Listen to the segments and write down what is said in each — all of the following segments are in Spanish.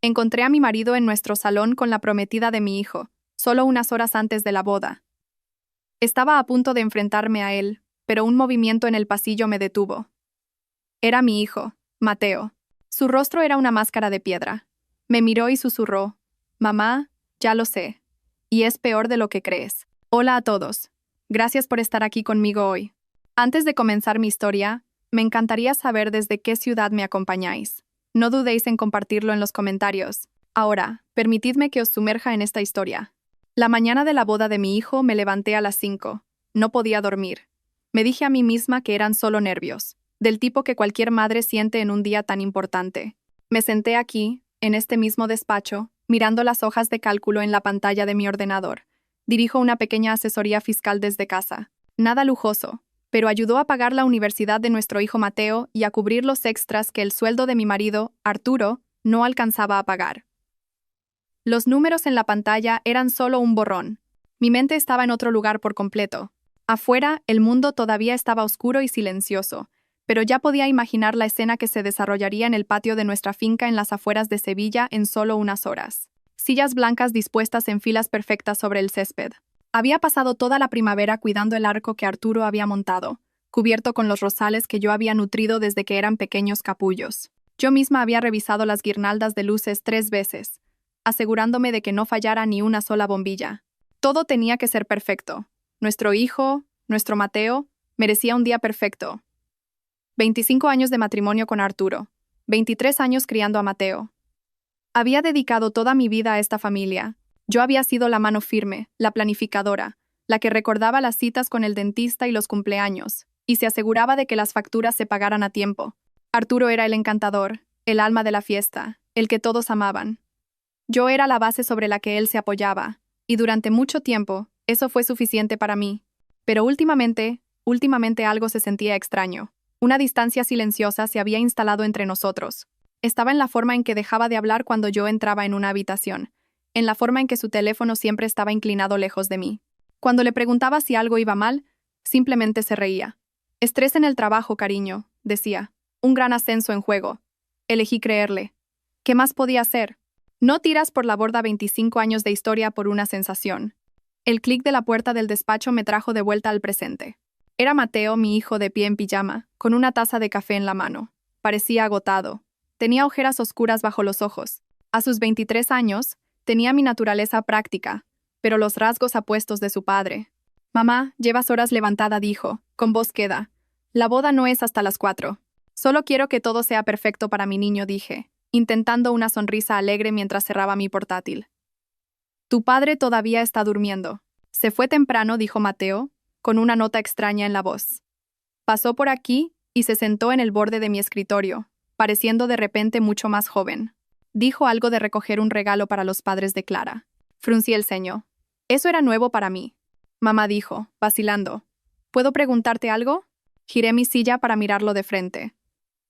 Encontré a mi marido en nuestro salón con la prometida de mi hijo, solo unas horas antes de la boda. Estaba a punto de enfrentarme a él, pero un movimiento en el pasillo me detuvo. Era mi hijo, Mateo. Su rostro era una máscara de piedra. Me miró y susurró: «Mamá, ya lo sé. Y es peor de lo que crees. Hola a todos. Gracias por estar aquí conmigo hoy. Antes de comenzar mi historia, me encantaría saber desde qué ciudad me acompañáis. No dudéis en compartirlo en los comentarios. Ahora, permitidme que os sumerja en esta historia. La mañana de la boda de mi hijo me levanté a las 5. No podía dormir. Me dije a mí misma que eran solo nervios, del tipo que cualquier madre siente en un día tan importante. Me senté aquí, en este mismo despacho, mirando las hojas de cálculo en la pantalla de mi ordenador. Dirijo una pequeña asesoría fiscal desde casa. Nada lujoso, pero ayudó a pagar la universidad de nuestro hijo Mateo y a cubrir los extras que el sueldo de mi marido, Arturo, no alcanzaba a pagar. Los números en la pantalla eran solo un borrón. Mi mente estaba en otro lugar por completo. Afuera, el mundo todavía estaba oscuro y silencioso, pero ya podía imaginar la escena que se desarrollaría en el patio de nuestra finca en las afueras de Sevilla en solo unas horas. Sillas blancas dispuestas en filas perfectas sobre el césped. Había pasado toda la primavera cuidando el arco que Arturo había montado, cubierto con los rosales que yo había nutrido desde que eran pequeños capullos. Yo misma había revisado las guirnaldas de luces 3 veces, asegurándome de que no fallara ni una sola bombilla. Todo tenía que ser perfecto. Nuestro hijo, nuestro Mateo, merecía un día perfecto. 25 años de matrimonio con Arturo, 23 años criando a Mateo. Había dedicado toda mi vida a esta familia. Yo había sido la mano firme, la planificadora, la que recordaba las citas con el dentista y los cumpleaños, y se aseguraba de que las facturas se pagaran a tiempo. Arturo era el encantador, el alma de la fiesta, el que todos amaban. Yo era la base sobre la que él se apoyaba, y durante mucho tiempo, eso fue suficiente para mí. Pero últimamente algo se sentía extraño. Una distancia silenciosa se había instalado entre nosotros. Estaba en la forma en que dejaba de hablar cuando yo entraba en una habitación, en la forma en que su teléfono siempre estaba inclinado lejos de mí. Cuando le preguntaba si algo iba mal, simplemente se reía. «Estrés en el trabajo, cariño», decía. «Un gran ascenso en juego». Elegí creerle. ¿Qué más podía hacer? No tiras por la borda 25 años de historia por una sensación. El clic de la puerta del despacho me trajo de vuelta al presente. Era Mateo, mi hijo, de pie en pijama, con una taza de café en la mano. Parecía agotado. Tenía ojeras oscuras bajo los ojos. A sus 23 años, tenía mi naturaleza práctica, pero los rasgos apuestos de su padre. «Mamá, llevas horas levantada», dijo, con voz queda. «La boda no es hasta las 4. Solo quiero que todo sea perfecto para mi niño», dije, intentando una sonrisa alegre mientras cerraba mi portátil. «Tu padre todavía está durmiendo. Se fue temprano», dijo Mateo, con una nota extraña en la voz. Pasó por aquí y se sentó en el borde de mi escritorio, pareciendo de repente mucho más joven. Dijo algo de recoger un regalo para los padres de Clara. Fruncí el ceño. Eso era nuevo para mí. Mamá dijo, vacilando: «¿Puedo preguntarte algo?». Giré mi silla para mirarlo de frente.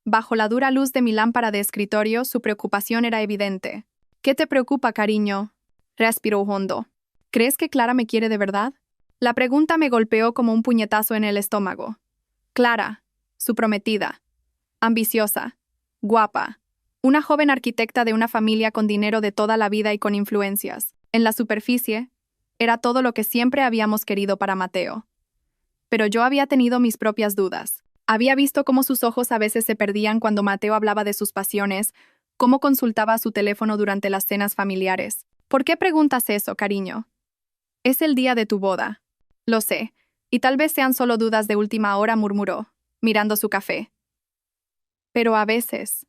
Bajo la dura luz de mi lámpara de escritorio, su preocupación era evidente. «¿Qué te preocupa, cariño?». Respiró hondo. «¿Crees que Clara me quiere de verdad?». La pregunta me golpeó como un puñetazo en el estómago. Clara, su prometida. Ambiciosa. Guapa. Una joven arquitecta de una familia con dinero de toda la vida y con influencias. En la superficie, era todo lo que siempre habíamos querido para Mateo. Pero yo había tenido mis propias dudas. Había visto cómo sus ojos a veces se perdían cuando Mateo hablaba de sus pasiones, cómo consultaba su teléfono durante las cenas familiares. «¿Por qué preguntas eso, cariño?». «Es el día de tu boda». «Lo sé, y tal vez sean solo dudas de última hora», murmuró, mirando su café. «Pero a veces,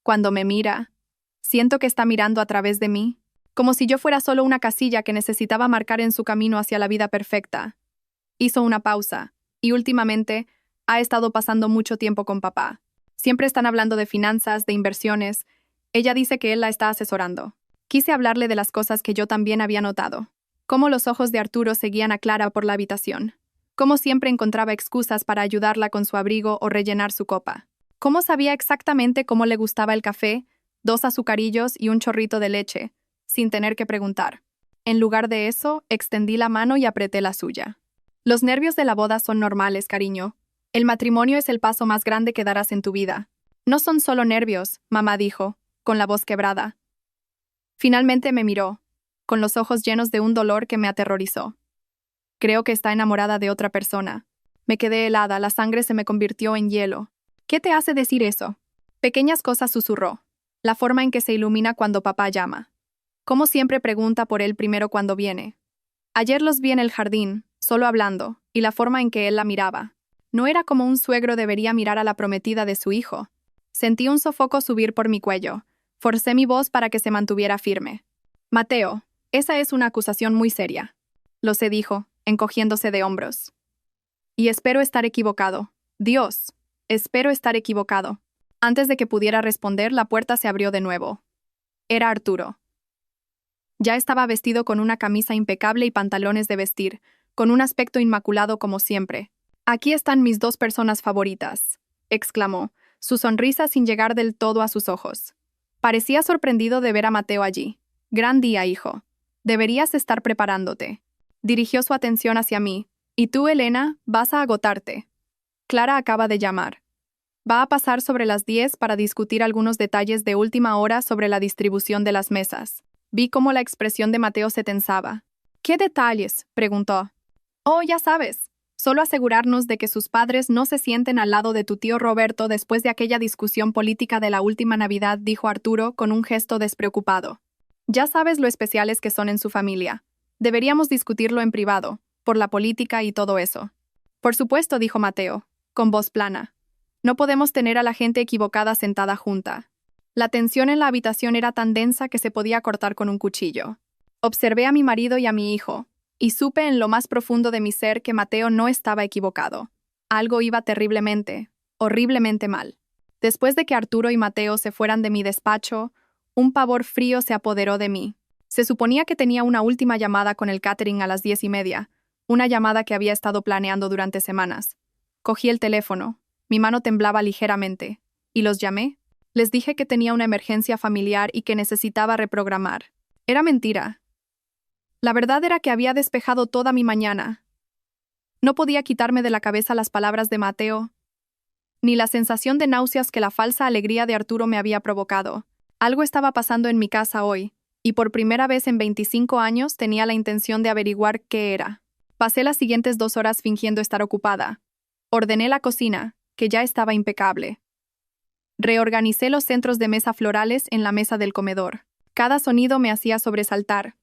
cuando me mira, siento que está mirando a través de mí, como si yo fuera solo una casilla que necesitaba marcar en su camino hacia la vida perfecta». Hizo una pausa, y últimamente ha estado pasando mucho tiempo con papá. Siempre están hablando de finanzas, de inversiones. Ella dice que él la está asesorando. Quise hablarle de las cosas que yo también había notado. Cómo los ojos de Arturo seguían a Clara por la habitación. Cómo siempre encontraba excusas para ayudarla con su abrigo o rellenar su copa. Cómo sabía exactamente cómo le gustaba el café, 2 azucarillos y un chorrito de leche, sin tener que preguntar. En lugar de eso, extendí la mano y apreté la suya. «Los nervios de la boda son normales, cariño. El matrimonio es el paso más grande que darás en tu vida. No son solo nervios, mamá dijo, con la voz quebrada. Finalmente me miró, con los ojos llenos de un dolor que me aterrorizó. Creo que está enamorada de otra persona. Me quedé helada, la sangre se me convirtió en hielo. ¿Qué te hace decir eso? Pequeñas cosas, susurró. La forma en que se ilumina cuando papá llama. Como siempre pregunta por él primero cuando viene. Ayer los vi en el jardín, solo hablando, y la forma en que él la miraba. No era como un suegro debería mirar a la prometida de su hijo. Sentí un sofoco subir por mi cuello. Forcé mi voz para que se mantuviera firme. Mateo, esa es una acusación muy seria. Lo sé, dijo, encogiéndose de hombros. Y espero estar equivocado. Dios, espero estar equivocado. Antes de que pudiera responder, la puerta se abrió de nuevo. Era Arturo. Ya estaba vestido con una camisa impecable y pantalones de vestir, con un aspecto inmaculado como siempre. Aquí están mis dos personas favoritas, exclamó, su sonrisa sin llegar del todo a sus ojos. Parecía sorprendido de ver a Mateo allí. Gran día, hijo. Deberías estar preparándote. Dirigió su atención hacia mí. Y tú, Elena, vas a agotarte. Clara acaba de llamar. Va a pasar sobre las 10 para discutir algunos detalles de última hora sobre la distribución de las mesas. Vi cómo la expresión de Mateo se tensaba. ¿Qué detalles?, preguntó. Oh, ya sabes. Solo asegurarnos de que sus padres no se sienten al lado de tu tío Roberto después de aquella discusión política de la última Navidad, dijo Arturo con un gesto despreocupado. Ya sabes lo especiales que son en su familia. Deberíamos discutirlo en privado, por la política y todo eso. Por supuesto, dijo Mateo, con voz plana. No podemos tener a la gente equivocada sentada junta. La tensión en la habitación era tan densa que se podía cortar con un cuchillo. Observé a mi marido y a mi hijo, y supe en lo más profundo de mi ser que Mateo no estaba equivocado. Algo iba terriblemente, horriblemente mal. Después de que Arturo y Mateo se fueran de mi despacho, un pavor frío se apoderó de mí. Se suponía que tenía una última llamada con el catering a las 10:30, una llamada que había estado planeando durante semanas. Cogí el teléfono, mi mano temblaba ligeramente, y los llamé. Les dije que tenía una emergencia familiar y que necesitaba reprogramar. Era mentira. La verdad era que había despejado toda mi mañana. No podía quitarme de la cabeza las palabras de Mateo, ni la sensación de náuseas que la falsa alegría de Arturo me había provocado. Algo estaba pasando en mi casa hoy, y por primera vez en 25 años tenía la intención de averiguar qué era. Pasé las siguientes 2 horas fingiendo estar ocupada. Ordené la cocina, que ya estaba impecable. Reorganicé los centros de mesa florales en la mesa del comedor. Cada sonido me hacía sobresaltar.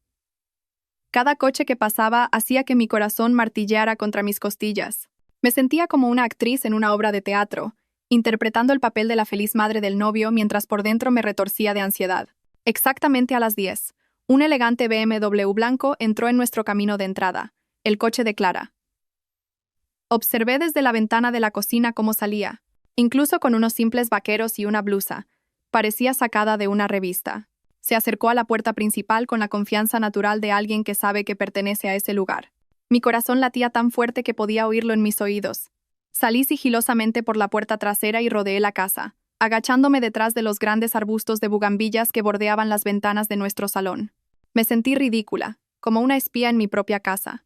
Cada coche que pasaba hacía que mi corazón martilleara contra mis costillas. Me sentía como una actriz en una obra de teatro, interpretando el papel de la feliz madre del novio mientras por dentro me retorcía de ansiedad. Exactamente a las 10, un elegante BMW blanco entró en nuestro camino de entrada, el coche de Clara. Observé desde la ventana de la cocina cómo salía, incluso con unos simples vaqueros y una blusa. Parecía sacada de una revista. Se acercó a la puerta principal con la confianza natural de alguien que sabe que pertenece a ese lugar. Mi corazón latía tan fuerte que podía oírlo en mis oídos. Salí sigilosamente por la puerta trasera y rodeé la casa, agachándome detrás de los grandes arbustos de bugambillas que bordeaban las ventanas de nuestro salón. Me sentí ridícula, como una espía en mi propia casa.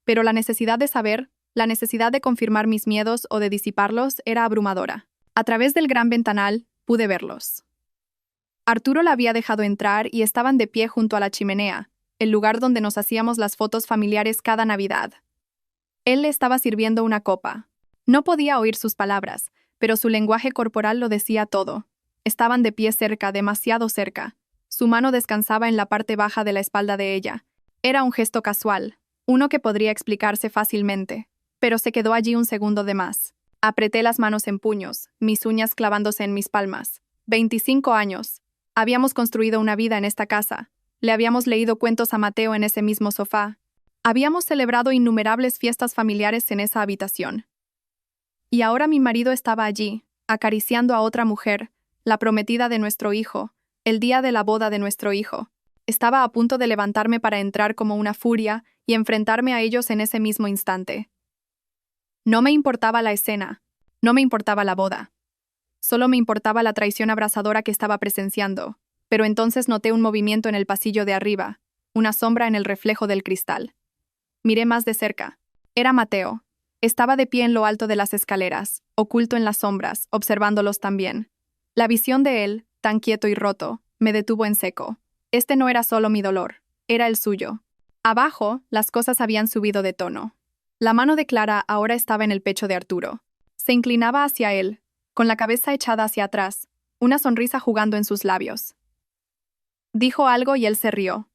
Pero la necesidad de saber, la necesidad de confirmar mis miedos o de disiparlos era abrumadora. A través del gran ventanal, pude verlos. Arturo la había dejado entrar y estaban de pie junto a la chimenea, el lugar donde nos hacíamos las fotos familiares cada Navidad. Él le estaba sirviendo una copa. No podía oír sus palabras, pero su lenguaje corporal lo decía todo. Estaban de pie cerca, demasiado cerca. Su mano descansaba en la parte baja de la espalda de ella. Era un gesto casual, uno que podría explicarse fácilmente, pero se quedó allí un segundo de más. Apreté las manos en puños, mis uñas clavándose en mis palmas. 25 años. Habíamos construido una vida en esta casa. Le habíamos leído cuentos a Mateo en ese mismo sofá. Habíamos celebrado innumerables fiestas familiares en esa habitación. Y ahora mi marido estaba allí, acariciando a otra mujer, la prometida de nuestro hijo, el día de la boda de nuestro hijo. Estaba a punto de levantarme para entrar como una furia y enfrentarme a ellos en ese mismo instante. No me importaba la escena, no me importaba la boda. Solo me importaba la traición abrasadora que estaba presenciando, pero entonces noté un movimiento en el pasillo de arriba, una sombra en el reflejo del cristal. Miré más de cerca. Era Mateo. Estaba de pie en lo alto de las escaleras, oculto en las sombras, observándolos también. La visión de él, tan quieto y roto, me detuvo en seco. Este no era solo mi dolor, era el suyo. Abajo, las cosas habían subido de tono. La mano de Clara ahora estaba en el pecho de Arturo. Se inclinaba hacia él, con la cabeza echada hacia atrás, una sonrisa jugando en sus labios. Dijo algo y él se rió.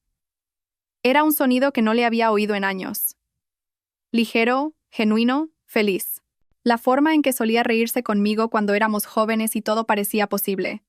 Era un sonido que no le había oído en años. Ligero, genuino, feliz. La forma en que solía reírse conmigo cuando éramos jóvenes y todo parecía posible.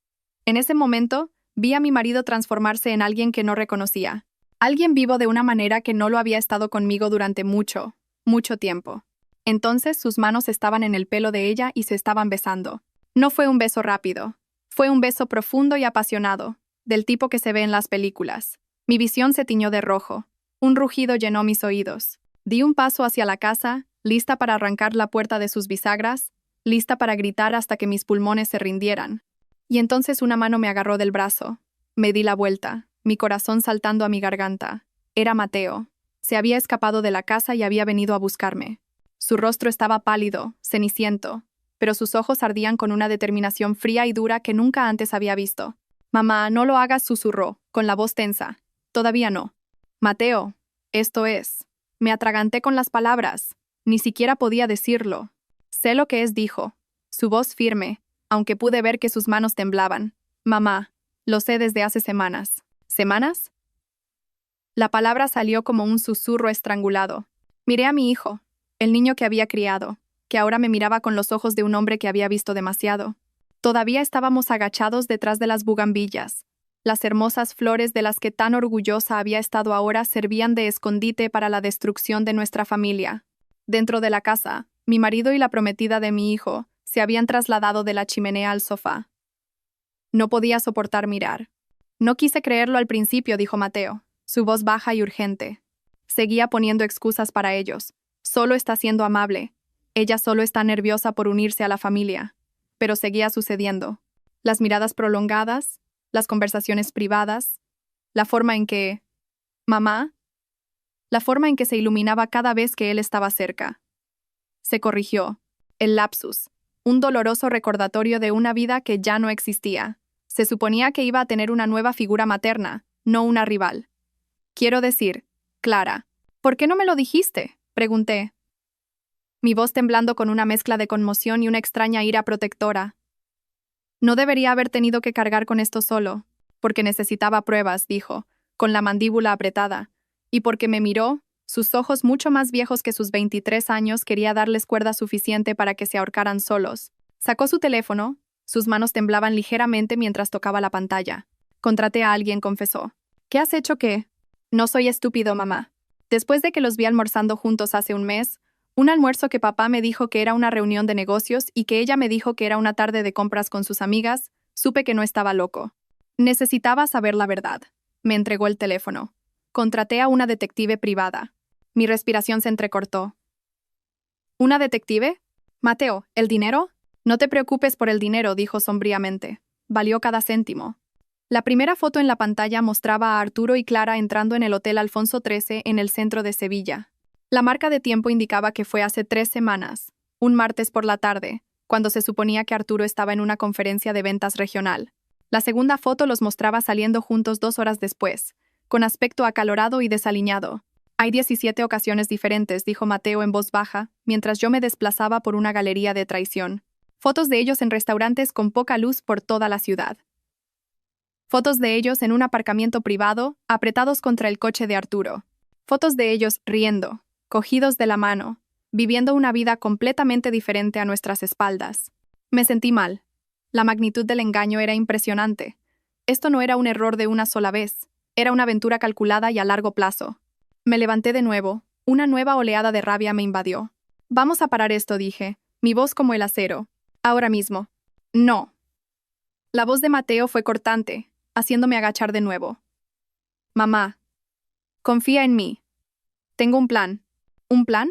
En ese momento, vi a mi marido transformarse en alguien que no reconocía. Alguien vivo de una manera que no lo había estado conmigo durante mucho, mucho tiempo. Entonces sus manos estaban en el pelo de ella y se estaban besando. No fue un beso rápido. Fue un beso profundo y apasionado, del tipo que se ve en las películas. Mi visión se tiñó de rojo. Un rugido llenó mis oídos. Di un paso hacia la casa, lista para arrancar la puerta de sus bisagras, lista para gritar hasta que mis pulmones se rindieran. Y entonces una mano me agarró del brazo. Me di la vuelta, mi corazón saltando a mi garganta. Era Mateo. Se había escapado de la casa y había venido a buscarme. Su rostro estaba pálido, ceniciento, pero sus ojos ardían con una determinación fría y dura que nunca antes había visto. «Mamá, no lo hagas», susurró, con la voz tensa. «Todavía no». «Mateo, esto es». Me atraganté con las palabras. Ni siquiera podía decirlo. «Sé lo que es», dijo. Su voz firme, aunque pude ver que sus manos temblaban. «Mamá, lo sé desde hace semanas». «¿Semanas?» La palabra salió como un susurro estrangulado. Miré a mi hijo, el niño que había criado, que ahora me miraba con los ojos de un hombre que había visto demasiado. Todavía estábamos agachados detrás de las bugambillas. Las hermosas flores de las que tan orgullosa había estado ahora servían de escondite para la destrucción de nuestra familia. Dentro de la casa, mi marido y la prometida de mi hijo se habían trasladado de la chimenea al sofá. No podía soportar mirar. «No quise creerlo al principio», dijo Mateo, su voz baja y urgente. Seguía poniendo excusas para ellos. «Solo está siendo amable. Ella solo está nerviosa por unirse a la familia». Pero seguía sucediendo. Las miradas prolongadas, las conversaciones privadas, la forma en que... «Mamá», la forma en que se iluminaba cada vez que él estaba cerca. Se corrigió. El lapsus. Un doloroso recordatorio de una vida que ya no existía. Se suponía que iba a tener una nueva figura materna, no una rival. «Quiero decir, Clara, ¿por qué no me lo dijiste?», pregunté. Mi voz temblando con una mezcla de conmoción y una extraña ira protectora. «No debería haber tenido que cargar con esto solo, porque necesitaba pruebas», dijo, con la mandíbula apretada, y porque me miró, sus ojos mucho más viejos que sus 23 años quería darles cuerda suficiente para que se ahorcaran solos. Sacó su teléfono, sus manos temblaban ligeramente mientras tocaba la pantalla. «Contraté a alguien», confesó. «¿Qué has hecho qué?» «No soy estúpido, mamá. Después de que los vi almorzando juntos hace un mes, un almuerzo que papá me dijo que era una reunión de negocios y que ella me dijo que era una tarde de compras con sus amigas, supe que no estaba loco. Necesitaba saber la verdad». Me entregó el teléfono. «Contraté a una detective privada». Mi respiración se entrecortó. «¿Una detective? Mateo, ¿el dinero?» «No te preocupes por el dinero», dijo sombríamente. «Valió cada céntimo». La primera foto en la pantalla mostraba a Arturo y Clara entrando en el Hotel Alfonso XIII en el centro de Sevilla. La marca de tiempo indicaba que fue hace 3 semanas, un martes por la tarde, cuando se suponía que Arturo estaba en una conferencia de ventas regional. La segunda foto los mostraba saliendo juntos 2 horas después, con aspecto acalorado y desaliñado. «Hay 17 ocasiones diferentes», dijo Mateo en voz baja, mientras yo me desplazaba por una galería de traición. Fotos de ellos en restaurantes con poca luz por toda la ciudad. Fotos de ellos en un aparcamiento privado, apretados contra el coche de Arturo. Fotos de ellos riendo, cogidos de la mano, viviendo una vida completamente diferente a nuestras espaldas. Me sentí mal. La magnitud del engaño era impresionante. Esto no era un error de una sola vez, era una aventura calculada y a largo plazo. Me levanté de nuevo, una nueva oleada de rabia me invadió. «Vamos a parar esto», dije, mi voz como el acero. «Ahora mismo». «No». La voz de Mateo fue cortante, haciéndome agachar de nuevo. «Mamá, confía en mí. Tengo un plan». «¿Un plan?»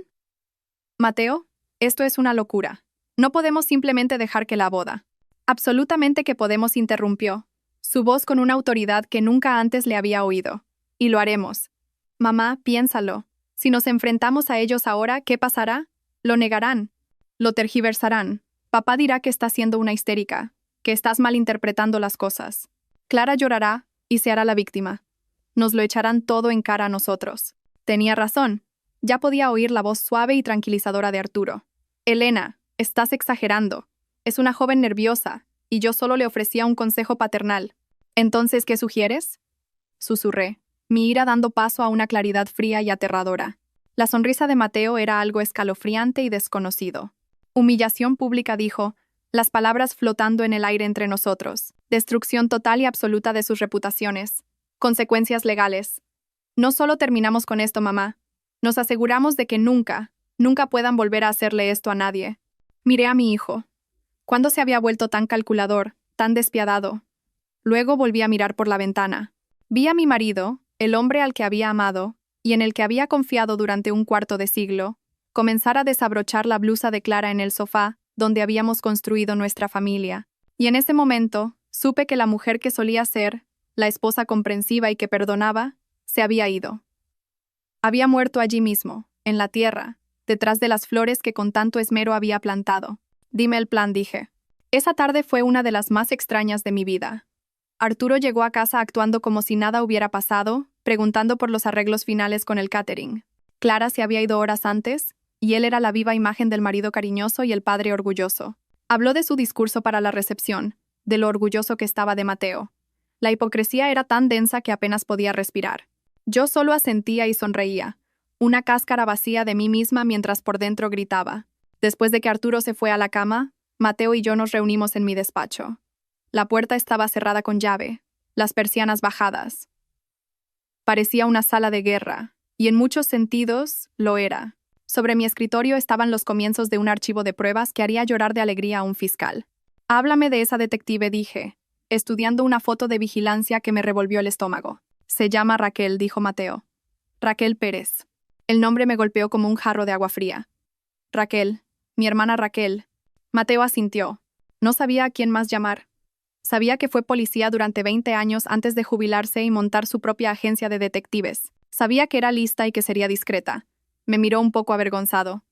«Mateo, esto es una locura. No podemos simplemente dejar que la boda». «Absolutamente que podemos», interrumpió, su voz con una autoridad que nunca antes le había oído. «Y lo haremos». «Mamá, piénsalo. Si nos enfrentamos a ellos ahora, ¿qué pasará? Lo negarán. Lo tergiversarán. Papá dirá que está siendo una histérica. que estás malinterpretando las cosas. Clara llorará y se hará la víctima. Nos lo echarán todo en cara a nosotros. Tenía razón. Ya podía oír la voz suave y tranquilizadora de Arturo. Elena, estás exagerando. Es una joven nerviosa, y yo solo le ofrecía un consejo paternal. ¿Entonces qué sugieres? Susurré, mi ira dando paso a una claridad fría y aterradora. La sonrisa de Mateo era algo escalofriante y desconocido. Humillación pública, dijo, las palabras flotando en el aire entre nosotros. Destrucción total y absoluta de sus reputaciones. Consecuencias legales. No solo terminamos con esto, mamá. Nos aseguramos de que nunca puedan volver a hacerle esto a nadie. Miré a mi hijo. ¿Cuándo se había vuelto tan calculador, tan despiadado? Luego volví a mirar por la ventana. Vi a mi marido, el hombre al que había amado, y en el que había confiado durante un cuarto de siglo, comenzar a desabrochar la blusa de Clara en el sofá, donde habíamos construido nuestra familia. Y en ese momento, supe que la mujer que solía ser, la esposa comprensiva y que perdonaba, se había ido. Había muerto allí mismo, en la tierra, detrás de las flores que con tanto esmero había plantado. Dime el plan, dije. Esa tarde fue una de las más extrañas de mi vida. Arturo llegó a casa actuando como si nada hubiera pasado, preguntando por los arreglos finales con el catering. Clara se había ido horas antes, y él era la viva imagen del marido cariñoso y el padre orgulloso. Habló de su discurso para la recepción, de lo orgulloso que estaba de Mateo. La hipocresía era tan densa que apenas podía respirar. Yo solo asentía y sonreía, una cáscara vacía de mí misma mientras por dentro gritaba. Después de que Arturo se fue a la cama, Mateo y yo nos reunimos en mi despacho. La puerta estaba cerrada con llave, las persianas bajadas. Parecía una sala de guerra, y en muchos sentidos lo era. Sobre mi escritorio estaban los comienzos de un archivo de pruebas que haría llorar de alegría a un fiscal. Háblame de esa detective, dije, estudiando una foto de vigilancia que me revolvió el estómago. Se llama Raquel, dijo Mateo. Raquel Pérez. El nombre me golpeó como un jarro de agua fría. Raquel, mi hermana Raquel. Mateo asintió. No sabía a quién más llamar. Sabía que fue policía durante 20 años antes de jubilarse y montar su propia agencia de detectives. Sabía que era lista y que sería discreta. Me miró un poco avergonzado.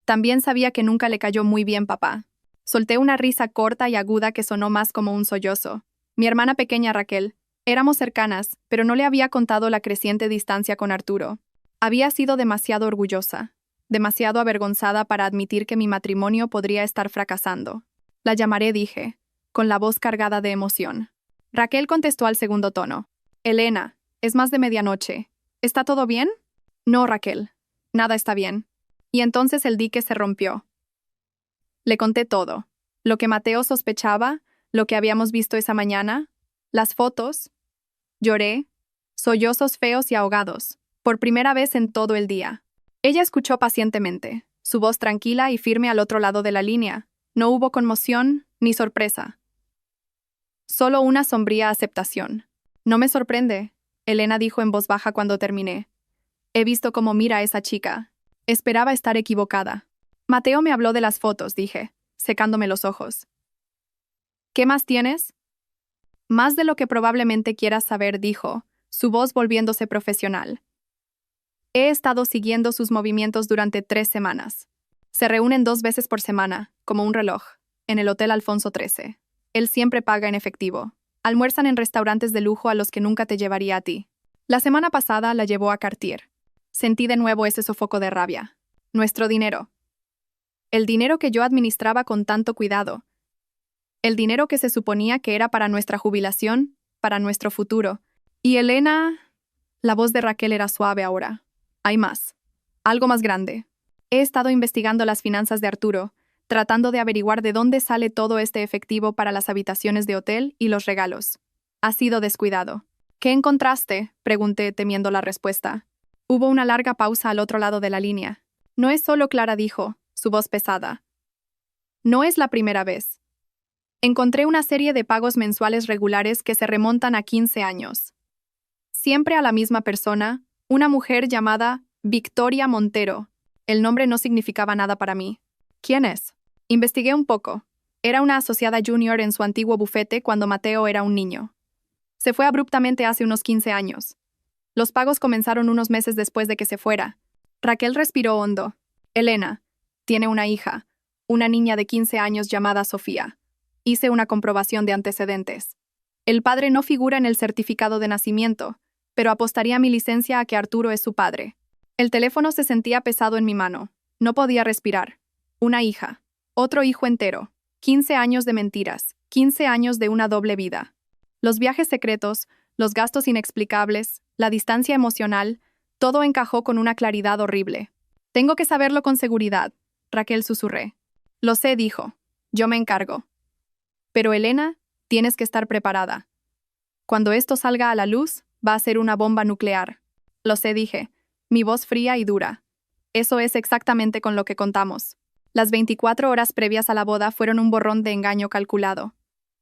También sabía que nunca le cayó muy bien papá. Solté una risa corta y aguda que sonó más como un sollozo. Mi hermana pequeña Raquel. Éramos cercanas, pero no le había contado la creciente distancia con Arturo. Había sido demasiado orgullosa, demasiado avergonzada para admitir que mi matrimonio podría estar fracasando. La llamaré, dije, con la voz cargada de emoción. Raquel contestó al segundo tono. Elena, es más de medianoche. ¿Está todo bien? No, Raquel. Nada está bien. Y entonces el dique se rompió. Le conté todo. Lo que Mateo sospechaba, lo que habíamos visto esa mañana, las fotos. Lloré, sollozos feos y ahogados, por primera vez en todo el día. Ella escuchó pacientemente, su voz tranquila y firme al otro lado de la línea. No hubo conmoción ni sorpresa. Solo una sombría aceptación. No me sorprende, Elena dijo en voz baja cuando terminé. He visto cómo mira a esa chica. Esperaba estar equivocada. Mateo me habló de las fotos, dije, secándome los ojos. ¿Qué más tienes? Más de lo que probablemente quieras saber, dijo, su voz volviéndose profesional. He estado siguiendo sus movimientos durante 3 semanas. Se reúnen 2 veces por semana, como un reloj, en el Hotel Alfonso XIII. Él siempre paga en efectivo. Almuerzan en restaurantes de lujo a los que nunca te llevaría a ti. La semana pasada la llevó a Cartier. Sentí de nuevo ese sofoco de rabia. Nuestro dinero. El dinero que yo administraba con tanto cuidado. El dinero que se suponía que era para nuestra jubilación, para nuestro futuro. Y Elena... La voz de Raquel era suave ahora. Hay más. Algo más grande. He estado investigando las finanzas de Arturo, tratando de averiguar de dónde sale todo este efectivo para las habitaciones de hotel y los regalos. Ha sido descuidado. ¿Qué encontraste?, pregunté, temiendo la respuesta. Hubo una larga pausa al otro lado de la línea. No es solo Clara, dijo, su voz pesada. No es la primera vez. Encontré una serie de pagos mensuales regulares que se remontan a 15 años. Siempre a la misma persona, una mujer llamada Victoria Montero. El nombre no significaba nada para mí. ¿Quién es? Investigué un poco. Era una asociada junior en su antiguo bufete cuando Mateo era un niño. Se fue abruptamente hace unos 15 años. Los pagos comenzaron unos meses después de que se fuera. Raquel respiró hondo. Elena tiene una hija, una niña de 15 años llamada Sofía. Hice una comprobación de antecedentes. El padre no figura en el certificado de nacimiento, pero apostaría mi licencia a que Arturo es su padre. El teléfono se sentía pesado en mi mano. No podía respirar. Una hija. Otro hijo entero. 15 años de mentiras. 15 años de una doble vida. Los viajes secretos, los gastos inexplicables, la distancia emocional, todo encajó con una claridad horrible. Tengo que saberlo con seguridad, Raquel susurré. Lo sé, dijo. Yo me encargo. Pero Elena, tienes que estar preparada. Cuando esto salga a la luz, va a ser una bomba nuclear. Lo sé, dije, mi voz fría y dura. Eso es exactamente con lo que contamos. Las 24 horas previas a la boda fueron un borrón de engaño calculado.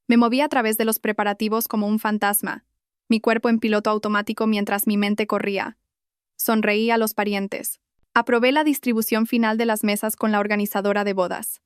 Me moví a través de los preparativos como un fantasma, mi cuerpo en piloto automático mientras mi mente corría. Sonreí a los parientes. Aprobé la distribución final de las mesas con la organizadora de bodas.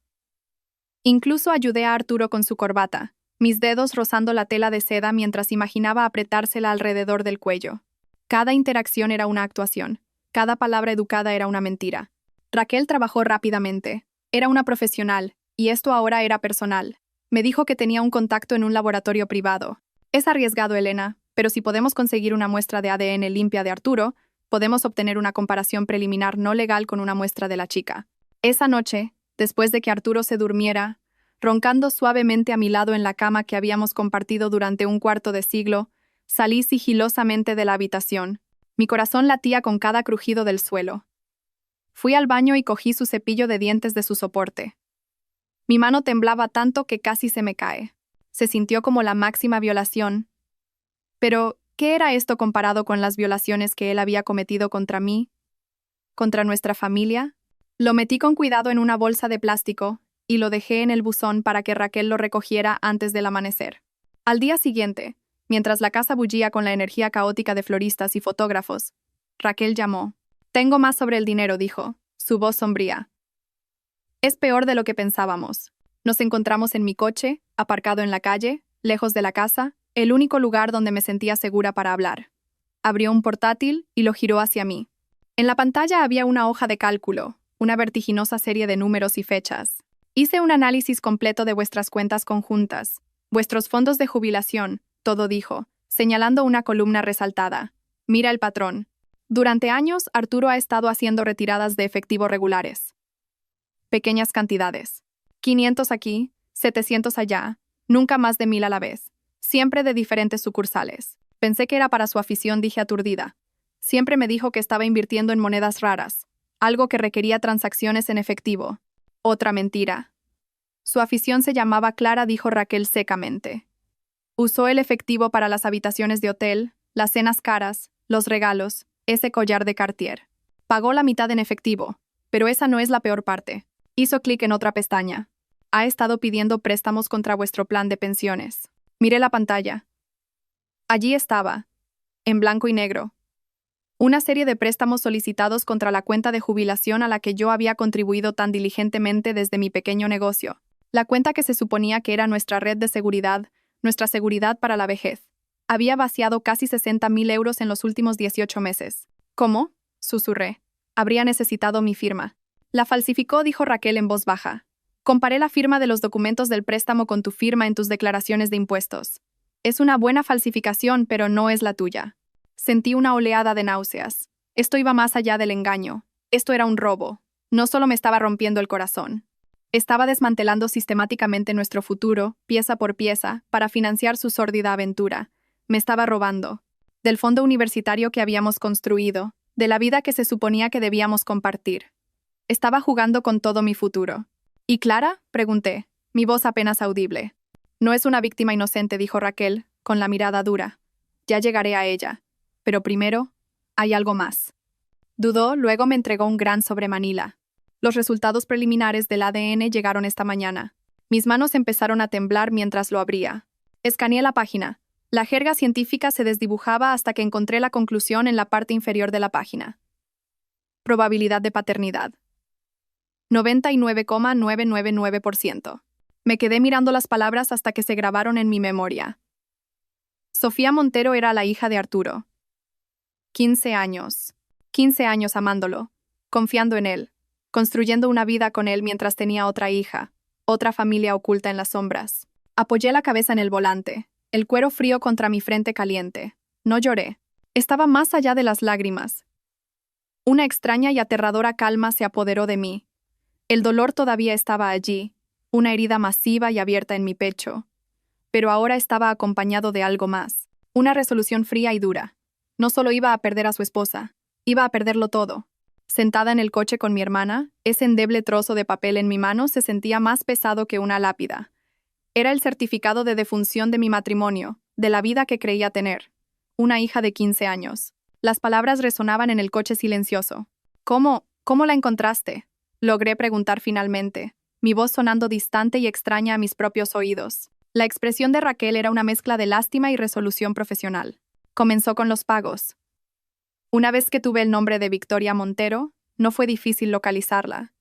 Incluso ayudé a Arturo con su corbata, mis dedos rozando la tela de seda mientras imaginaba apretársela alrededor del cuello. Cada interacción era una actuación. Cada palabra educada era una mentira. Raquel trabajó rápidamente. Era una profesional, y esto ahora era personal. Me dijo que tenía un contacto en un laboratorio privado. Es arriesgado, Elena, pero si podemos conseguir una muestra de ADN limpia de Arturo, podemos obtener una comparación preliminar no legal con una muestra de la chica. Esa noche, después de que Arturo se durmiera, roncando suavemente a mi lado en la cama que habíamos compartido durante un cuarto de siglo, salí sigilosamente de la habitación. Mi corazón latía con cada crujido del suelo. Fui al baño y cogí su cepillo de dientes de su soporte. Mi mano temblaba tanto que casi se me cae. Se sintió como la máxima violación. Pero, ¿qué era esto comparado con las violaciones que él había cometido contra mí? ¿Contra nuestra familia? Lo metí con cuidado en una bolsa de plástico y lo dejé en el buzón para que Raquel lo recogiera antes del amanecer. Al día siguiente, mientras la casa bullía con la energía caótica de floristas y fotógrafos, Raquel llamó. «Tengo más sobre el dinero», dijo, su voz sombría. «Es peor de lo que pensábamos. Nos encontramos en mi coche, aparcado en la calle, lejos de la casa, el único lugar donde me sentía segura para hablar. Abrió un portátil y lo giró hacia mí. En la pantalla había una hoja de cálculo, una vertiginosa serie de números y fechas. Hice un análisis completo de vuestras cuentas conjuntas, vuestros fondos de jubilación, todo dijo, señalando una columna resaltada. Mira el patrón. Durante años, Arturo ha estado haciendo retiradas de efectivo regulares. Pequeñas cantidades. 500 aquí, 700 allá, nunca más de 1000 a la vez. Siempre de diferentes sucursales. Pensé que era para su afición, dije aturdida. Siempre me dijo que estaba invirtiendo en monedas raras, algo que requería transacciones en efectivo. Otra mentira. Su afición se llamaba Clara, dijo Raquel secamente. Usó el efectivo para las habitaciones de hotel, las cenas caras, los regalos, ese collar de Cartier. Pagó la mitad en efectivo, pero esa no es la peor parte. Hizo clic en otra pestaña. Ha estado pidiendo préstamos contra vuestro plan de pensiones. Miré la pantalla. Allí estaba, en blanco y negro. Una serie de préstamos solicitados contra la cuenta de jubilación a la que yo había contribuido tan diligentemente desde mi pequeño negocio. La cuenta que se suponía que era nuestra red de seguridad, nuestra seguridad para la vejez. Había vaciado casi 60.000 euros en los últimos 18 meses. ¿Cómo?, susurré. Habría necesitado mi firma. La falsificó, dijo Raquel en voz baja. Comparé la firma de los documentos del préstamo con tu firma en tus declaraciones de impuestos. Es una buena falsificación, pero no es la tuya. Sentí una oleada de náuseas. Esto iba más allá del engaño. Esto era un robo. No solo me estaba rompiendo el corazón. Estaba desmantelando sistemáticamente nuestro futuro, pieza por pieza, para financiar su sórdida aventura. Me estaba robando. Del fondo universitario que habíamos construido, de la vida que se suponía que debíamos compartir. Estaba jugando con todo mi futuro. ¿Y Clara?, pregunté, mi voz apenas audible. No es una víctima inocente, dijo Raquel, con la mirada dura. Ya llegaré a ella. Pero primero, hay algo más. Dudó, luego me entregó un gran sobre Manila. Los resultados preliminares del ADN llegaron esta mañana. Mis manos empezaron a temblar mientras lo abría. Escaneé la página. La jerga científica se desdibujaba hasta que encontré la conclusión en la parte inferior de la página. Probabilidad de paternidad. 99,999%. Me quedé mirando las palabras hasta que se grabaron en mi memoria. Sofía Montero era la hija de Arturo. 15 años. 15 años amándolo, confiando en él, construyendo una vida con él mientras tenía otra hija, otra familia oculta en las sombras. Apoyé la cabeza en el volante, el cuero frío contra mi frente caliente. No lloré. Estaba más allá de las lágrimas. Una extraña y aterradora calma se apoderó de mí. El dolor todavía estaba allí, una herida masiva y abierta en mi pecho. Pero ahora estaba acompañado de algo más. Una resolución fría y dura. No solo iba a perder a su esposa, iba a perderlo todo. Sentada en el coche con mi hermana, ese endeble trozo de papel en mi mano se sentía más pesado que una lápida. Era el certificado de defunción de mi matrimonio, de la vida que creía tener. Una hija de 15 años. Las palabras resonaban en el coche silencioso. ¿Cómo la encontraste? Logré preguntar finalmente, mi voz sonando distante y extraña a mis propios oídos. La expresión de Raquel era una mezcla de lástima y resolución profesional. Comenzó con los pagos. Una vez que tuve el nombre de Victoria Montero, no fue difícil localizarla.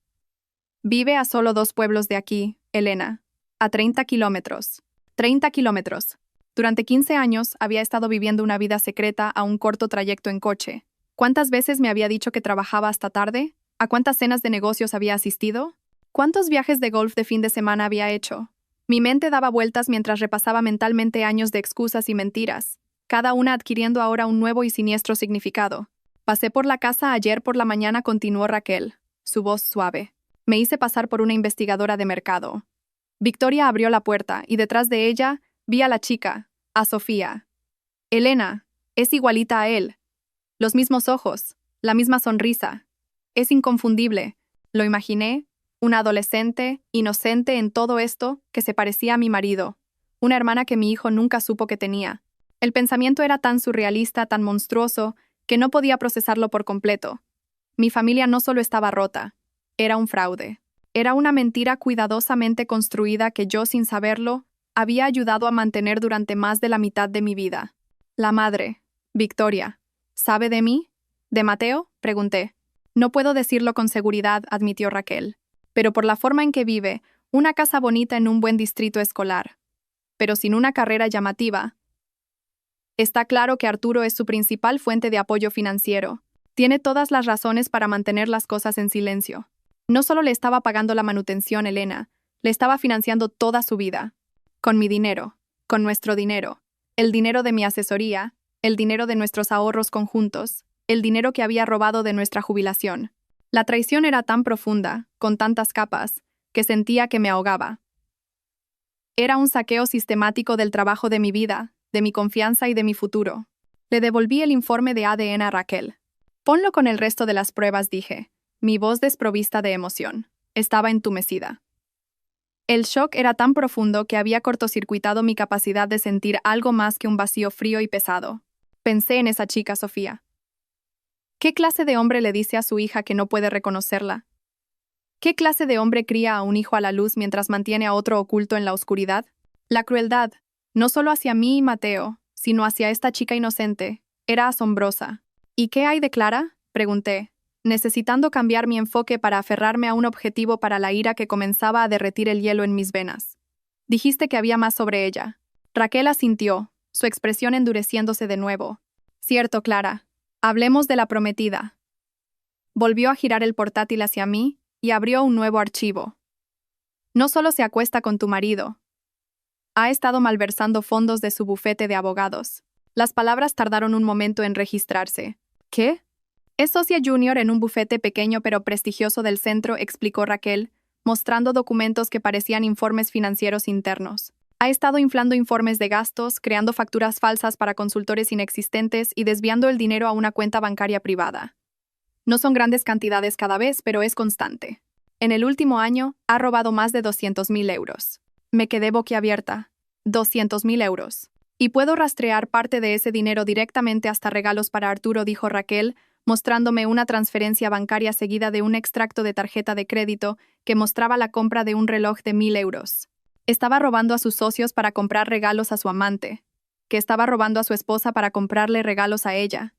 Vive a solo 2 pueblos de aquí, Elena. A 30 kilómetros. 30 kilómetros. Durante 15 años había estado viviendo una vida secreta a un corto trayecto en coche. ¿Cuántas veces me había dicho que trabajaba hasta tarde? ¿A cuántas cenas de negocios había asistido? ¿Cuántos viajes de golf de fin de semana había hecho? Mi mente daba vueltas mientras repasaba mentalmente años de excusas y mentiras, cada una adquiriendo ahora un nuevo y siniestro significado. Pasé por la casa ayer por la mañana, continuó Raquel, su voz suave. Me hice pasar por una investigadora de mercado. Victoria abrió la puerta y detrás de ella vi a la chica, a Sofía. Elena, es igualita a él. Los mismos ojos, la misma sonrisa. Es inconfundible. Lo imaginé, una adolescente, inocente en todo esto, que se parecía a mi marido, una hermana que mi hijo nunca supo que tenía. El pensamiento era tan surrealista, tan monstruoso, que no podía procesarlo por completo. Mi familia no solo estaba rota, era un fraude. Era una mentira cuidadosamente construida que yo, sin saberlo, había ayudado a mantener durante más de la mitad de mi vida. La madre, Victoria, ¿sabe de mí? ¿De Mateo?, pregunté. No puedo decirlo con seguridad, admitió Raquel, pero por la forma en que vive, una casa bonita en un buen distrito escolar, pero sin una carrera llamativa. Está claro que Arturo es su principal fuente de apoyo financiero. Tiene todas las razones para mantener las cosas en silencio. No solo le estaba pagando la manutención, Elena, le estaba financiando toda su vida. Con mi dinero, con nuestro dinero, el dinero de mi asesoría, el dinero de nuestros ahorros conjuntos, el dinero que había robado de nuestra jubilación. La traición era tan profunda, con tantas capas, que sentía que me ahogaba. Era un saqueo sistemático del trabajo de mi vida, de mi confianza y de mi futuro. Le devolví el informe de ADN a Raquel. Ponlo con el resto de las pruebas, dije, mi voz desprovista de emoción. Estaba entumecida. El shock era tan profundo que había cortocircuitado mi capacidad de sentir algo más que un vacío frío y pesado. Pensé en esa chica, Sofía. ¿Qué clase de hombre le dice a su hija que no puede reconocerla? ¿Qué clase de hombre cría a un hijo a la luz mientras mantiene a otro oculto en la oscuridad? La crueldad, no solo hacia mí y Mateo, sino hacia esta chica inocente, era asombrosa. ¿Y qué hay de Clara?, pregunté, necesitando cambiar mi enfoque para aferrarme a un objetivo para la ira que comenzaba a derretir el hielo en mis venas. Dijiste que había más sobre ella. Raquel asintió, su expresión endureciéndose de nuevo. Cierto, Clara. Hablemos de la prometida. Volvió a girar el portátil hacia mí y abrió un nuevo archivo. No solo se acuesta con tu marido. Ha estado malversando fondos de su bufete de abogados. Las palabras tardaron un momento en registrarse. ¿Qué? Es socia junior en un bufete pequeño pero prestigioso del centro, explicó Raquel, mostrando documentos que parecían informes financieros internos. Ha estado inflando informes de gastos, creando facturas falsas para consultores inexistentes y desviando el dinero a una cuenta bancaria privada. No son grandes cantidades cada vez, pero es constante. En el último año, ha robado más de 200.000 euros. Me quedé boquiabierta. 200.000 euros. Y puedo rastrear parte de ese dinero directamente hasta regalos para Arturo, dijo Raquel, mostrándome una transferencia bancaria seguida de un extracto de tarjeta de crédito que mostraba la compra de un reloj de 1.000 euros. Estaba robando a sus socios para comprar regalos a su amante, que estaba robando a su esposa para comprarle regalos a ella.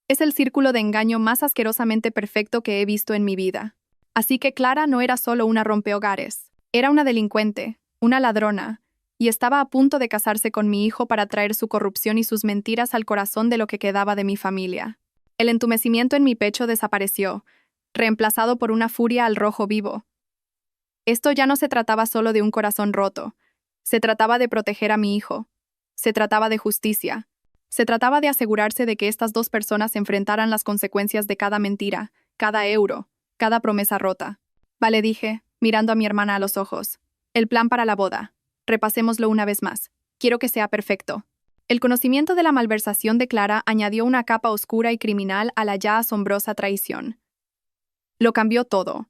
Es el círculo de engaño más asquerosamente perfecto que he visto en mi vida. Así que Clara no era solo una rompehogares, era una delincuente, una ladrona, y estaba a punto de casarse con mi hijo para traer su corrupción y sus mentiras al corazón de lo que quedaba de mi familia. El entumecimiento en mi pecho desapareció, reemplazado por una furia al rojo vivo. Esto ya no se trataba solo de un corazón roto. Se trataba de proteger a mi hijo. Se trataba de justicia. Se trataba de asegurarse de que estas dos personas enfrentaran las consecuencias de cada mentira, cada euro, cada promesa rota. Vale, dije, mirando a mi hermana a los ojos. El plan para la boda. Repasémoslo una vez más. Quiero que sea perfecto. El conocimiento de la malversación de Clara añadió una capa oscura y criminal a la ya asombrosa traición. Lo cambió todo.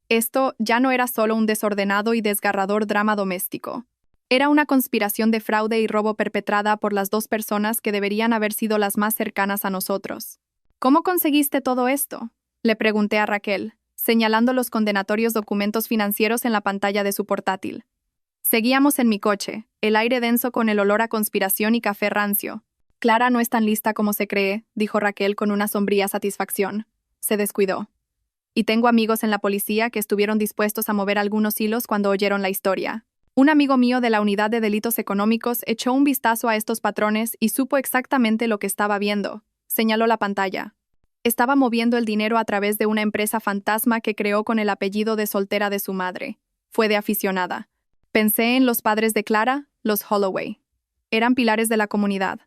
Esto ya no era solo un desordenado y desgarrador drama doméstico. Era una conspiración de fraude y robo perpetrada por las dos personas que deberían haber sido las más cercanas a nosotros. ¿Cómo conseguiste todo esto?, le pregunté a Raquel, señalando los condenatorios documentos financieros en la pantalla de su portátil. Seguíamos en mi coche, el aire denso con el olor a conspiración y café rancio. Clara no es tan lista como se cree, dijo Raquel con una sombría satisfacción. Se descuidó. Y tengo amigos en la policía que estuvieron dispuestos a mover algunos hilos cuando oyeron la historia. Un amigo mío de la Unidad de Delitos Económicos echó un vistazo a estos patrones y supo exactamente lo que estaba viendo. Señaló la pantalla. Estaba moviendo el dinero a través de una empresa fantasma que creó con el apellido de soltera de su madre. Fue de aficionada. Pensé en los padres de Clara, los Holloway. Eran pilares de la comunidad.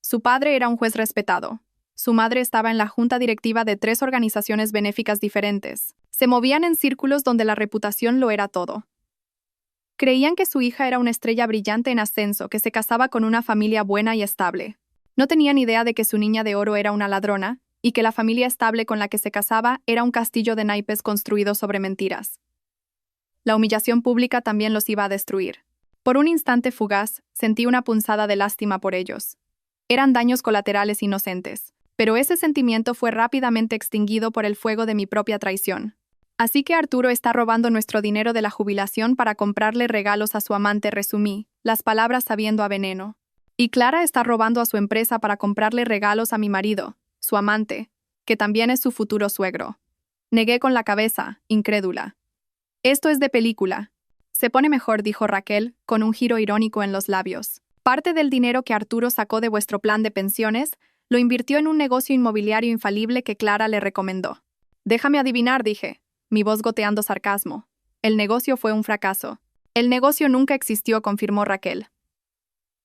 Su padre era un juez respetado. Su madre estaba en la junta directiva de 3 organizaciones benéficas diferentes. Se movían en círculos donde la reputación lo era todo. Creían que su hija era una estrella brillante en ascenso que se casaba con una familia buena y estable. No tenían idea de que su niña de oro era una ladrona y que la familia estable con la que se casaba era un castillo de naipes construido sobre mentiras. La humillación pública también los iba a destruir. Por un instante fugaz, sentí una punzada de lástima por ellos. Eran daños colaterales inocentes, pero ese sentimiento fue rápidamente extinguido por el fuego de mi propia traición. Así que Arturo está robando nuestro dinero de la jubilación para comprarle regalos a su amante, resumí, las palabras sabiendo a veneno. Y Clara está robando a su empresa para comprarle regalos a mi marido, su amante, que también es su futuro suegro. Negué con la cabeza, incrédula. Esto es de película. Se pone mejor, dijo Raquel, con un giro irónico en los labios. Parte del dinero que Arturo sacó de vuestro plan de pensiones lo invirtió en un negocio inmobiliario infalible que Clara le recomendó. Déjame adivinar, dije, mi voz goteando sarcasmo. El negocio fue un fracaso. El negocio nunca existió, confirmó Raquel.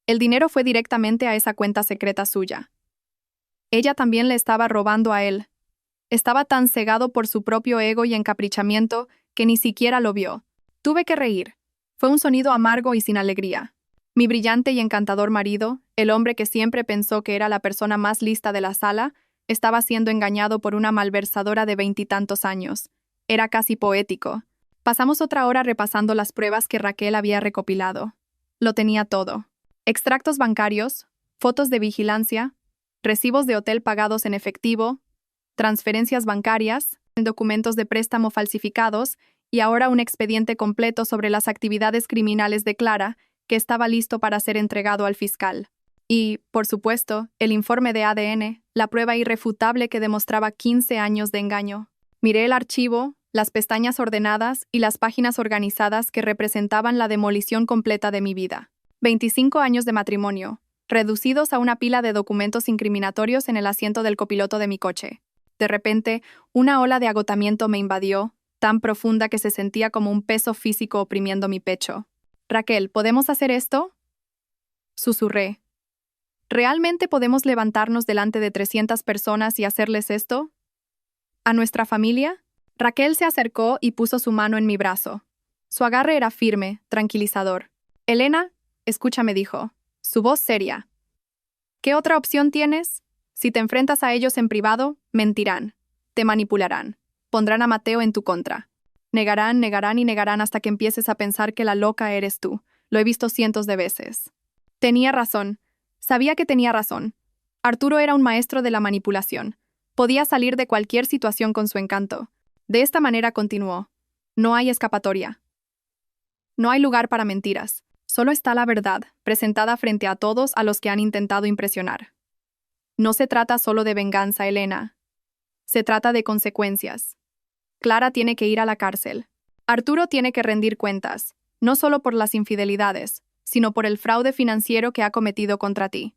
El dinero fue directamente a esa cuenta secreta suya. Ella también le estaba robando a él. Estaba tan cegado por su propio ego y encaprichamiento que ni siquiera lo vio. Tuve que reír. Fue un sonido amargo y sin alegría. Mi brillante y encantador marido, el hombre que siempre pensó que era la persona más lista de la sala, estaba siendo engañado por una malversadora de 20 y tantos años. Era casi poético. Pasamos otra hora repasando las pruebas que Raquel había recopilado. Lo tenía todo. Extractos bancarios, fotos de vigilancia, recibos de hotel pagados en efectivo, transferencias bancarias, documentos de préstamo falsificados y ahora un expediente completo sobre las actividades criminales de Clara, que estaba listo para ser entregado al fiscal. Y, por supuesto, el informe de ADN, la prueba irrefutable que demostraba 15 años de engaño. Miré el archivo, las pestañas ordenadas y las páginas organizadas que representaban la demolición completa de mi vida. 25 años de matrimonio, reducidos a una pila de documentos incriminatorios en el asiento del copiloto de mi coche. De repente, una ola de agotamiento me invadió, tan profunda que se sentía como un peso físico oprimiendo mi pecho. Raquel, ¿podemos hacer esto?, susurré. ¿Realmente podemos levantarnos delante de 300 personas y hacerles esto? ¿A nuestra familia? Raquel se acercó y puso su mano en mi brazo. Su agarre era firme, tranquilizador. Elena, escúchame, dijo, su voz seria. ¿Qué otra opción tienes? Si te enfrentas a ellos en privado, mentirán, te manipularán, pondrán a Mateo en tu contra. Negarán, negarán y negarán hasta que empieces a pensar que la loca eres tú. Lo he visto cientos de veces. Tenía razón. Sabía que tenía razón. Arturo era un maestro de la manipulación. Podía salir de cualquier situación con su encanto. De esta manera continuó. No hay escapatoria. No hay lugar para mentiras. Solo está la verdad, presentada frente a todos a los que han intentado impresionar. No se trata solo de venganza, Elena. Se trata de consecuencias. Clara tiene que ir a la cárcel. Arturo tiene que rendir cuentas, no solo por las infidelidades, sino por el fraude financiero que ha cometido contra ti.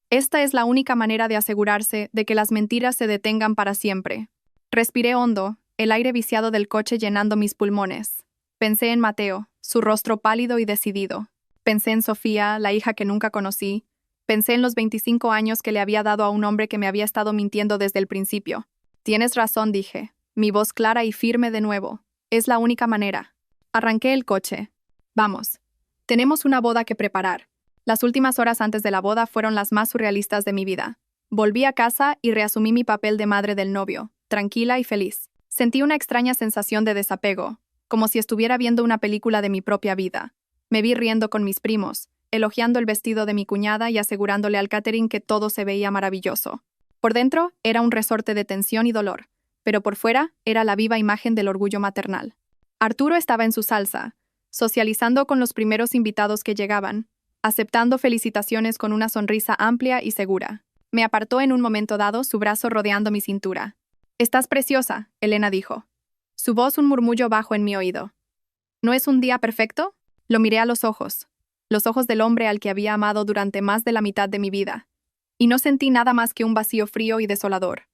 Esta es la única manera de asegurarse de que las mentiras se detengan para siempre. Respiré hondo, el aire viciado del coche llenando mis pulmones. Pensé en Mateo, su rostro pálido y decidido. Pensé en Sofía, la hija que nunca conocí. Pensé en los 25 años que le había dado a un hombre que me había estado mintiendo desde el principio. Tienes razón, dije, mi voz clara y firme de nuevo. Es la única manera. Arranqué el coche. Vamos. Tenemos una boda que preparar. Las últimas horas antes de la boda fueron las más surrealistas de mi vida. Volví a casa y reasumí mi papel de madre del novio, tranquila y feliz. Sentí una extraña sensación de desapego, como si estuviera viendo una película de mi propia vida. Me vi riendo con mis primos, elogiando el vestido de mi cuñada y asegurándole al catering que todo se veía maravilloso. Por dentro era un resorte de tensión y dolor, pero por fuera era la viva imagen del orgullo maternal. Arturo estaba en su salsa, socializando con los primeros invitados que llegaban, aceptando felicitaciones con una sonrisa amplia y segura. Me apartó en un momento dado, su brazo rodeando mi cintura. «Estás preciosa», Elena dijo. Su voz un murmullo bajo en mi oído. «¿No es un día perfecto?» Lo miré a los ojos del hombre al que había amado durante más de la mitad de mi vida, y no sentí nada más que un vacío frío y desolador.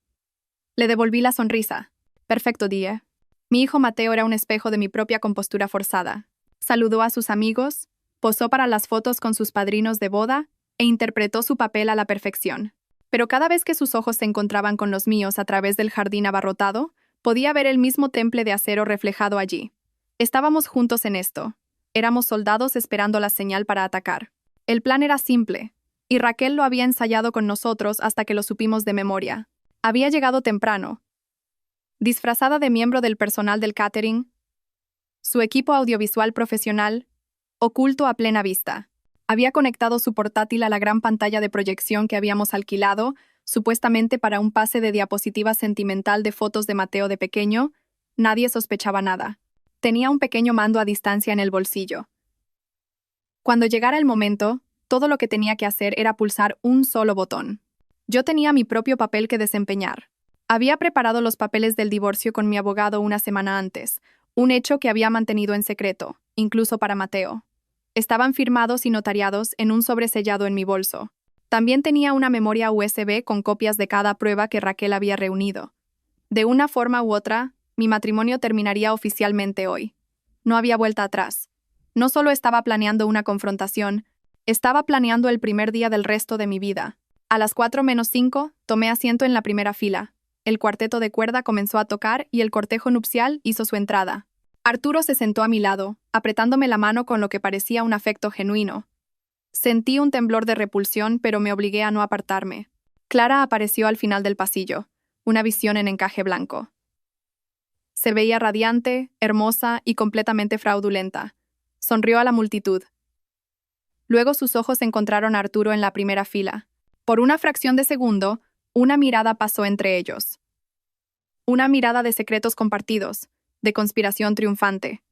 Le devolví la sonrisa. «Perfecto día». Mi hijo Mateo era un espejo de mi propia compostura forzada. Saludó a sus amigos, posó para las fotos con sus padrinos de boda e interpretó su papel a la perfección. Pero cada vez que sus ojos se encontraban con los míos a través del jardín abarrotado, podía ver el mismo temple de acero reflejado allí. Estábamos juntos en esto. Éramos soldados esperando la señal para atacar. El plan era simple, y Raquel lo había ensayado con nosotros hasta que lo supimos de memoria. Había llegado temprano, disfrazada de miembro del personal del catering, su equipo audiovisual profesional, oculto a plena vista. Había conectado su portátil a la gran pantalla de proyección que habíamos alquilado, supuestamente para un pase de diapositiva sentimental de fotos de Mateo de pequeño. Nadie sospechaba nada. Tenía un pequeño mando a distancia en el bolsillo. Cuando llegara el momento, todo lo que tenía que hacer era pulsar un solo botón. Yo tenía mi propio papel que desempeñar. Había preparado los papeles del divorcio con mi abogado una semana antes, un hecho que había mantenido en secreto, incluso para Mateo. Estaban firmados y notariados en un sobre sellado en mi bolso. También tenía una memoria USB con copias de cada prueba que Raquel había reunido. De una forma u otra, mi matrimonio terminaría oficialmente hoy. No había vuelta atrás. No solo estaba planeando una confrontación, estaba planeando el primer día del resto de mi vida. A las 4:05, tomé asiento en la primera fila. El cuarteto de cuerda comenzó a tocar y el cortejo nupcial hizo su entrada. Arturo se sentó a mi lado, apretándome la mano con lo que parecía un afecto genuino. Sentí un temblor de repulsión, pero me obligué a no apartarme. Clara apareció al final del pasillo, una visión en encaje blanco. Se veía radiante, hermosa y completamente fraudulenta. Sonrió a la multitud. Luego sus ojos encontraron a Arturo en la primera fila. Por una fracción de segundo, una mirada pasó entre ellos. Una mirada de secretos compartidos, de conspiración triunfante.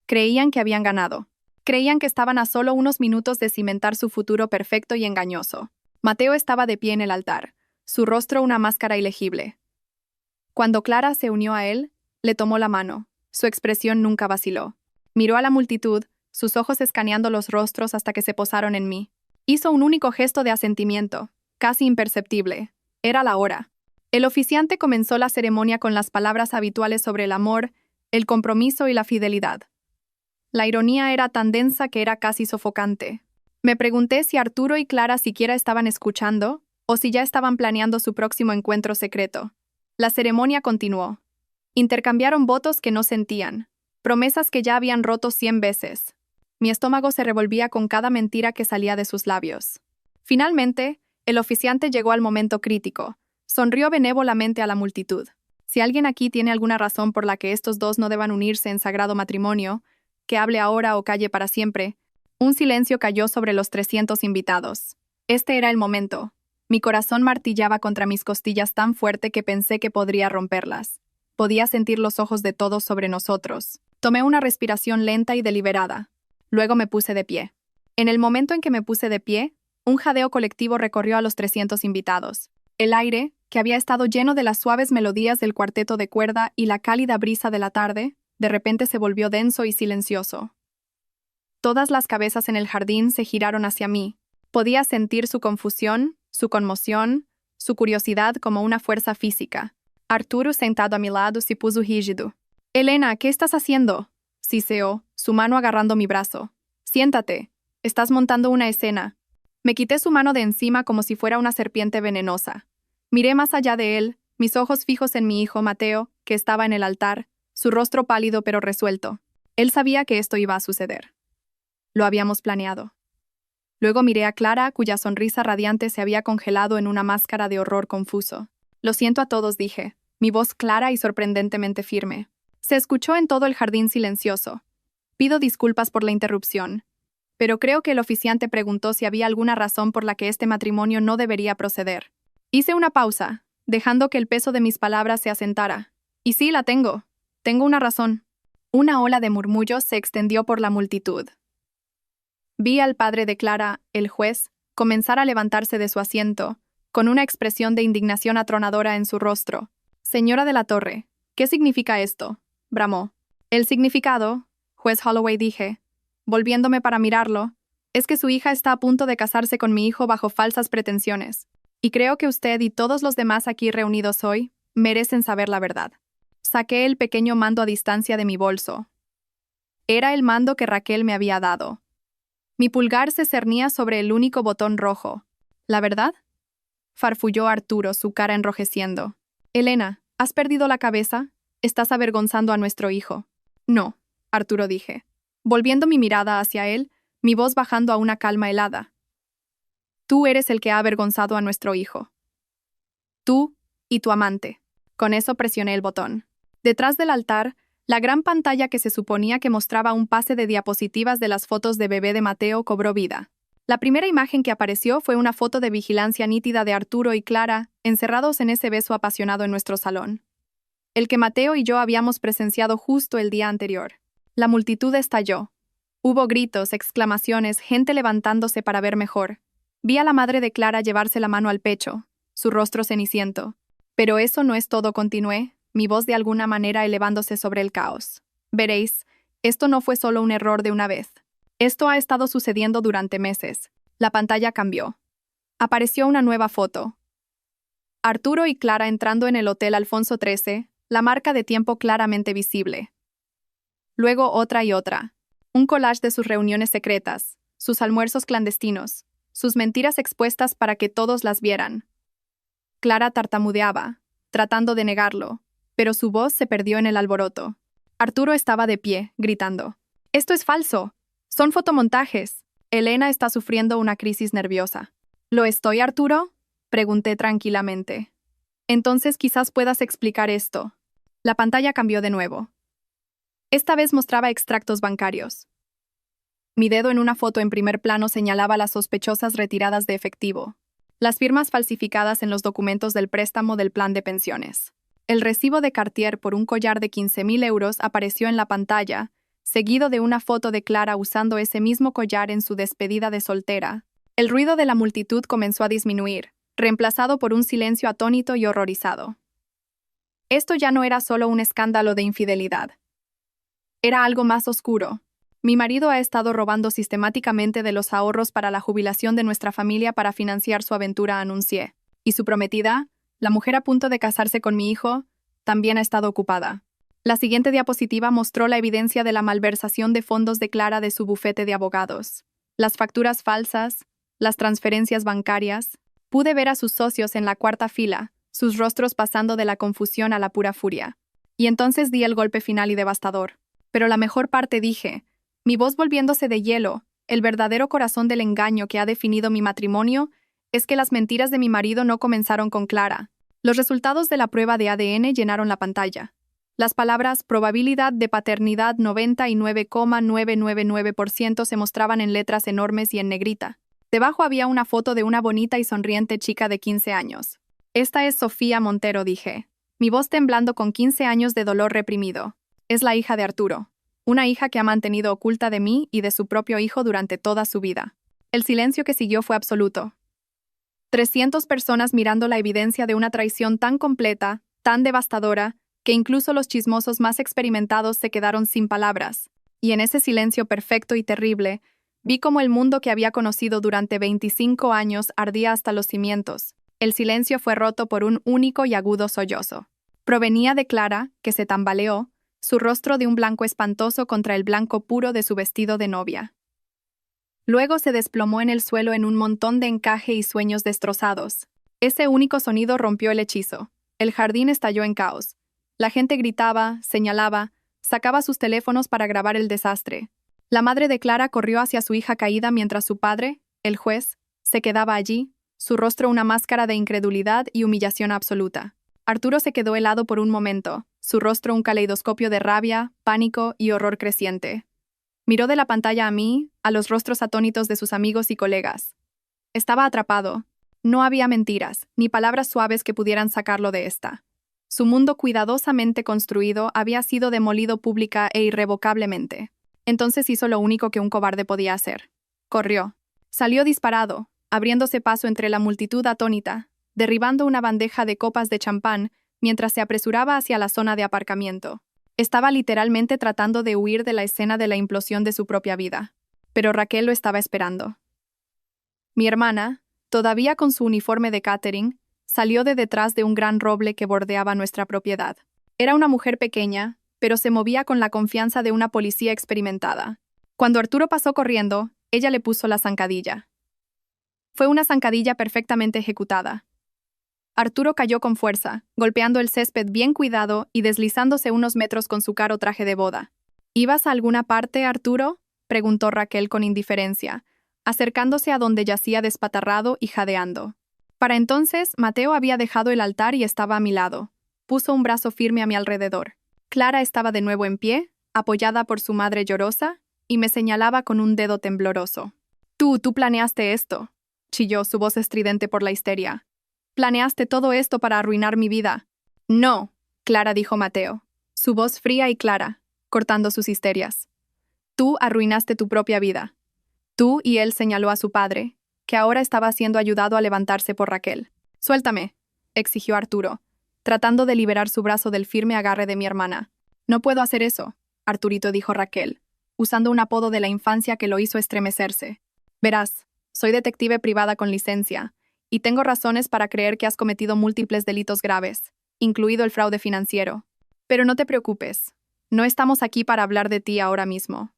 Creían que habían ganado. Creían que estaban a solo unos minutos de cimentar su futuro perfecto y engañoso. Mateo estaba de pie en el altar, su rostro una máscara ilegible. Cuando Clara se unió a él, le tomó la mano. Su expresión nunca vaciló. Miró a la multitud, sus ojos escaneando los rostros hasta que se posaron en mí. Hizo un único gesto de asentimiento, casi imperceptible. Era la hora. El oficiante comenzó la ceremonia con las palabras habituales sobre el amor, el compromiso y la fidelidad. La ironía era tan densa que era casi sofocante. Me pregunté si Arturo y Clara siquiera estaban escuchando, o si ya estaban planeando su próximo encuentro secreto. La ceremonia continuó. Intercambiaron votos que no sentían, promesas que ya habían roto 100 veces. Mi estómago se revolvía con cada mentira que salía de sus labios. Finalmente, el oficiante llegó al momento crítico. Sonrió benévolamente a la multitud. Si alguien aquí tiene alguna razón por la que estos dos no deban unirse en sagrado matrimonio, que hable ahora o calle para siempre. Un silencio cayó sobre los 300 invitados. Este era el momento. Mi corazón martillaba contra mis costillas tan fuerte que pensé que podría romperlas. Podía sentir los ojos de todos sobre nosotros. Tomé una respiración lenta y deliberada. Luego me puse de pie. En el momento en que me puse de pie, un jadeo colectivo recorrió a los 300 invitados. El aire, que había estado lleno de las suaves melodías del cuarteto de cuerda y la cálida brisa de la tarde, de repente se volvió denso y silencioso. Todas las cabezas en el jardín se giraron hacia mí. Podía sentir su confusión, su conmoción, su curiosidad como una fuerza física. Arturo, sentado a mi lado, se puso rígido. «Elena, ¿qué estás haciendo?», siseó, su mano agarrando mi brazo. Siéntate. Estás montando una escena. Me quité su mano de encima como si fuera una serpiente venenosa. Miré más allá de él, mis ojos fijos en mi hijo Mateo, que estaba en el altar, su rostro pálido pero resuelto. Él sabía que esto iba a suceder. Lo habíamos planeado. Luego miré a Clara, cuya sonrisa radiante se había congelado en una máscara de horror confuso. Lo siento a todos, dije, mi voz clara y sorprendentemente firme. Se escuchó en todo el jardín silencioso. Pido disculpas por la interrupción, pero creo que el oficiante preguntó si había alguna razón por la que este matrimonio no debería proceder. Hice una pausa, dejando que el peso de mis palabras se asentara. Y sí, la tengo. Tengo una razón. Una ola de murmullos se extendió por la multitud. Vi al padre de Clara, el juez, comenzar a levantarse de su asiento, con una expresión de indignación atronadora en su rostro. Señora de la Torre, ¿qué significa esto?, bramó. El significado, juez Holloway, dije, volviéndome para mirarlo, es que su hija está a punto de casarse con mi hijo bajo falsas pretensiones. Y creo que usted y todos los demás aquí reunidos hoy merecen saber la verdad. Saqué el pequeño mando a distancia de mi bolso. Era el mando que Raquel me había dado. Mi pulgar se cernía sobre el único botón rojo. ¿La verdad?, farfulló Arturo, su cara enrojeciendo. Elena, ¿has perdido la cabeza? Estás avergonzando a nuestro hijo. No, Arturo, dije, volviendo mi mirada hacia él, mi voz bajando a una calma helada. Tú eres el que ha avergonzado a nuestro hijo. Tú y tu amante. Con eso presioné el botón. Detrás del altar, la gran pantalla que se suponía que mostraba un pase de diapositivas de las fotos de bebé de Mateo cobró vida. La primera imagen que apareció fue una foto de vigilancia nítida de Arturo y Clara, encerrados en ese beso apasionado en nuestro salón. El que Mateo y yo habíamos presenciado justo el día anterior. La multitud estalló. Hubo gritos, exclamaciones, gente levantándose para ver mejor. Vi a la madre de Clara llevarse la mano al pecho, su rostro ceniciento. Pero eso no es todo, continué, mi voz de alguna manera elevándose sobre el caos. Veréis, esto no fue solo un error de una vez. Esto ha estado sucediendo durante meses. La pantalla cambió. Apareció una nueva foto. Arturo y Clara entrando en el Hotel Alfonso XIII, la marca de tiempo claramente visible. Luego otra y otra. Un collage de sus reuniones secretas, sus almuerzos clandestinos, sus mentiras expuestas para que todos las vieran. Clara tartamudeaba, tratando de negarlo, pero su voz se perdió en el alboroto. Arturo estaba de pie, gritando. «¡Esto es falso! ¡Son fotomontajes!». Elena está sufriendo una crisis nerviosa. ¿Lo estoy, Arturo?, pregunté tranquilamente. Entonces quizás puedas explicar esto. La pantalla cambió de nuevo. Esta vez mostraba extractos bancarios. Mi dedo en una foto en primer plano señalaba las sospechosas retiradas de efectivo, las firmas falsificadas en los documentos del préstamo del plan de pensiones. El recibo de Cartier por un collar de 15.000 euros apareció en la pantalla, seguido de una foto de Clara usando ese mismo collar en su despedida de soltera. El ruido de la multitud comenzó a disminuir, reemplazado por un silencio atónito y horrorizado. Esto ya no era solo un escándalo de infidelidad. Era algo más oscuro. Mi marido ha estado robando sistemáticamente de los ahorros para la jubilación de nuestra familia para financiar su aventura, anuncié. Y su prometida, la mujer a punto de casarse con mi hijo, también ha estado ocupada. La siguiente diapositiva mostró la evidencia de la malversación de fondos de Clara de su bufete de abogados. Las facturas falsas, las transferencias bancarias. Pude ver a sus socios en la cuarta fila, sus rostros pasando de la confusión a la pura furia. Y entonces di el golpe final y devastador. Pero la mejor parte, dije, mi voz volviéndose de hielo, el verdadero corazón del engaño que ha definido mi matrimonio, es que las mentiras de mi marido no comenzaron con Clara. Los resultados de la prueba de ADN llenaron la pantalla. Las palabras probabilidad de paternidad 99,999% se mostraban en letras enormes y en negrita. Debajo había una foto de una bonita y sonriente chica de 15 años. Esta es Sofía Montero, dije, mi voz temblando con 15 años de dolor reprimido. Es la hija de Arturo. Una hija que ha mantenido oculta de mí y de su propio hijo durante toda su vida. El silencio que siguió fue absoluto. 300 personas mirando la evidencia de una traición tan completa, tan devastadora, que incluso los chismosos más experimentados se quedaron sin palabras. Y en ese silencio perfecto y terrible, vi cómo el mundo que había conocido durante 25 años ardía hasta los cimientos. El silencio fue roto por un único y agudo sollozo. Provenía de Clara, que se tambaleó, su rostro de un blanco espantoso contra el blanco puro de su vestido de novia. Luego se desplomó en el suelo en un montón de encaje y sueños destrozados. Ese único sonido rompió el hechizo. El jardín estalló en caos. La gente gritaba, señalaba, sacaba sus teléfonos para grabar el desastre. La madre de Clara corrió hacia su hija caída mientras su padre, el juez, se quedaba allí, su rostro una máscara de incredulidad y humillación absoluta. Arturo se quedó helado por un momento, su rostro un caleidoscopio de rabia, pánico y horror creciente. Miró de la pantalla a mí, a los rostros atónitos de sus amigos y colegas. Estaba atrapado. No había mentiras, ni palabras suaves que pudieran sacarlo de esta. Su mundo cuidadosamente construido había sido demolido pública e irrevocablemente. Entonces hizo lo único que un cobarde podía hacer. Corrió. Salió disparado, abriéndose paso entre la multitud atónita, derribando una bandeja de copas de champán mientras se apresuraba hacia la zona de aparcamiento. Estaba literalmente tratando de huir de la escena de la implosión de su propia vida. Pero Raquel lo estaba esperando. Mi hermana, todavía con su uniforme de catering, salió de detrás de un gran roble que bordeaba nuestra propiedad. Era una mujer pequeña, pero se movía con la confianza de una policía experimentada. Cuando Arturo pasó corriendo, ella le puso la zancadilla. Fue una zancadilla perfectamente ejecutada. Arturo cayó con fuerza, golpeando el césped bien cuidado y deslizándose unos metros con su caro traje de boda. ¿Ibas a alguna parte, Arturo?, preguntó Raquel con indiferencia, acercándose a donde yacía despatarrado y jadeando. Para entonces, Mateo había dejado el altar y estaba a mi lado. Puso un brazo firme a mi alrededor. Clara estaba de nuevo en pie, apoyada por su madre llorosa, y me señalaba con un dedo tembloroso. Tú planeaste esto, chilló su voz estridente por la histeria. Planeaste todo esto para arruinar mi vida. No, Clara, dijo Mateo, su voz fría y clara, cortando sus histerias. Tú arruinaste tu propia vida. Tú, y él señaló a su padre, que ahora estaba siendo ayudado a levantarse por Raquel. Suéltame, exigió Arturo, tratando de liberar su brazo del firme agarre de mi hermana. No puedo hacer eso, Arturito, dijo Raquel, usando un apodo de la infancia que lo hizo estremecerse. Verás, soy detective privada con licencia, y tengo razones para creer que has cometido múltiples delitos graves, incluido el fraude financiero. Pero no te preocupes, no estamos aquí para hablar de ti ahora mismo.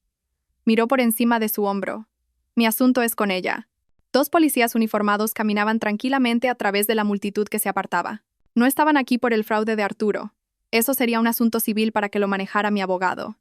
Miró por encima de su hombro. Mi asunto es con ella. 2 policías uniformados caminaban tranquilamente a través de la multitud que se apartaba. No estaban aquí por el fraude de Arturo. Eso sería un asunto civil para que lo manejara mi abogado.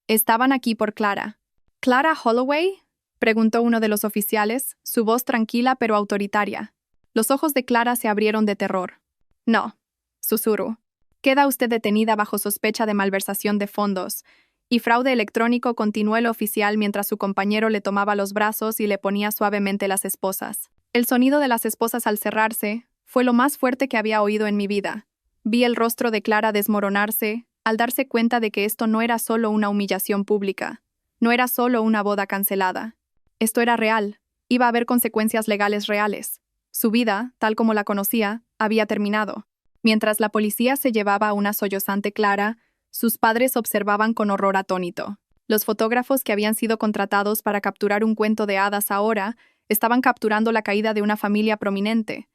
Estaban aquí por Clara. ¿Clara Holloway?, preguntó uno de los oficiales, su voz tranquila pero autoritaria. Los ojos de Clara se abrieron de terror. No, susurró. Queda usted detenida bajo sospecha de malversación de fondos y fraude electrónico, continuó el oficial mientras su compañero le tomaba los brazos y le ponía suavemente las esposas. El sonido de las esposas al cerrarse fue lo más fuerte que había oído en mi vida. Vi el rostro de Clara desmoronarse al darse cuenta de que esto no era solo una humillación pública, no era solo una boda cancelada. Esto era real, iba a haber consecuencias legales reales. Su vida, tal como la conocía, había terminado. Mientras la policía se llevaba a una sollozante Clara, sus padres observaban con horror atónito. Los fotógrafos que habían sido contratados para capturar un cuento de hadas ahora estaban capturando la caída de una familia prominente,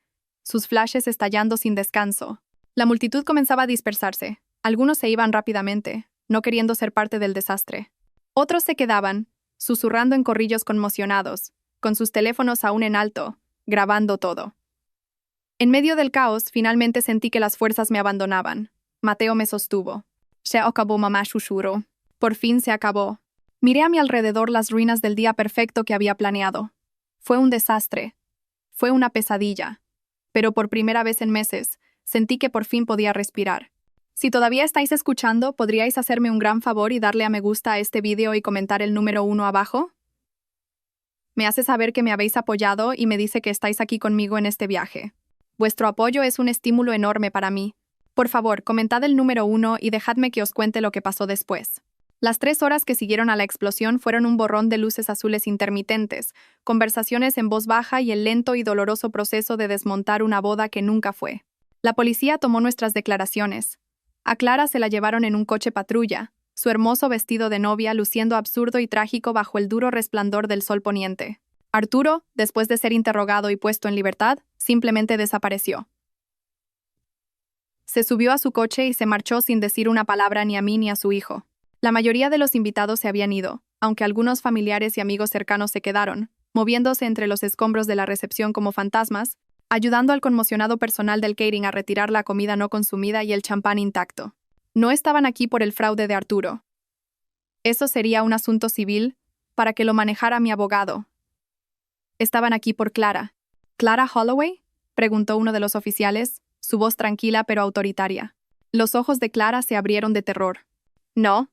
sus flashes estallando sin descanso. La multitud comenzaba a dispersarse. Algunos se iban rápidamente, no queriendo ser parte del desastre. Otros se quedaban, susurrando en corrillos conmocionados, con sus teléfonos aún en alto, grabando todo. En medio del caos, finalmente sentí que las fuerzas me abandonaban. Mateo me sostuvo. Se acabó, mamá, susurró. Por fin se acabó. Miré a mi alrededor las ruinas del día perfecto que había planeado. Fue un desastre. Fue una pesadilla. Pero por primera vez en meses, sentí que por fin podía respirar. Si todavía estáis escuchando, ¿podríais hacerme un gran favor y darle a me gusta a este vídeo y comentar el número 1 abajo? Me hace saber que me habéis apoyado y me dice que estáis aquí conmigo en este viaje. Vuestro apoyo es un estímulo enorme para mí. Por favor, comentad el número 1 y dejadme que os cuente lo que pasó después. Las 3 horas que siguieron a la explosión fueron un borrón de luces azules intermitentes, conversaciones en voz baja y el lento y doloroso proceso de desmontar una boda que nunca fue. La policía tomó nuestras declaraciones. A Clara se la llevaron en un coche patrulla, su hermoso vestido de novia luciendo absurdo y trágico bajo el duro resplandor del sol poniente. Arturo, después de ser interrogado y puesto en libertad, simplemente desapareció. Se subió a su coche y se marchó sin decir una palabra ni a mí ni a su hijo. La mayoría de los invitados se habían ido, aunque algunos familiares y amigos cercanos se quedaron, moviéndose entre los escombros de la recepción como fantasmas, ayudando al conmocionado personal del catering a retirar la comida no consumida y el champán intacto. No estaban aquí por el fraude de Arturo. Eso sería un asunto civil, para que lo manejara mi abogado. Estaban aquí por Clara. ¿Clara Holloway?, preguntó uno de los oficiales, su voz tranquila pero autoritaria. Los ojos de Clara se abrieron de terror. No,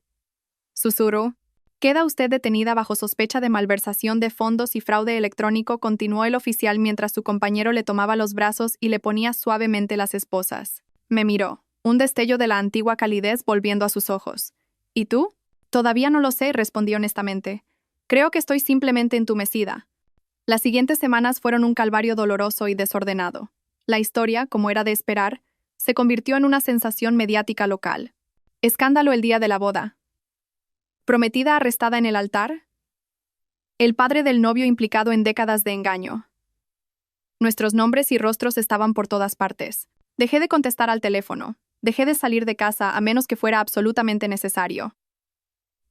susurró. Queda usted detenida bajo sospecha de malversación de fondos y fraude electrónico, continuó el oficial mientras su compañero le tomaba los brazos y le ponía suavemente las esposas. Me miró, un destello de la antigua calidez volviendo a sus ojos. ¿Y tú? Todavía no lo sé, respondí honestamente. Creo que estoy simplemente entumecida. Las siguientes semanas fueron un calvario doloroso y desordenado. La historia, como era de esperar, se convirtió en una sensación mediática local. Escándalo el día de la boda. ¿Prometida arrestada en el altar? El padre del novio implicado en décadas de engaño. Nuestros nombres y rostros estaban por todas partes. Dejé de contestar al teléfono. Dejé de salir de casa a menos que fuera absolutamente necesario.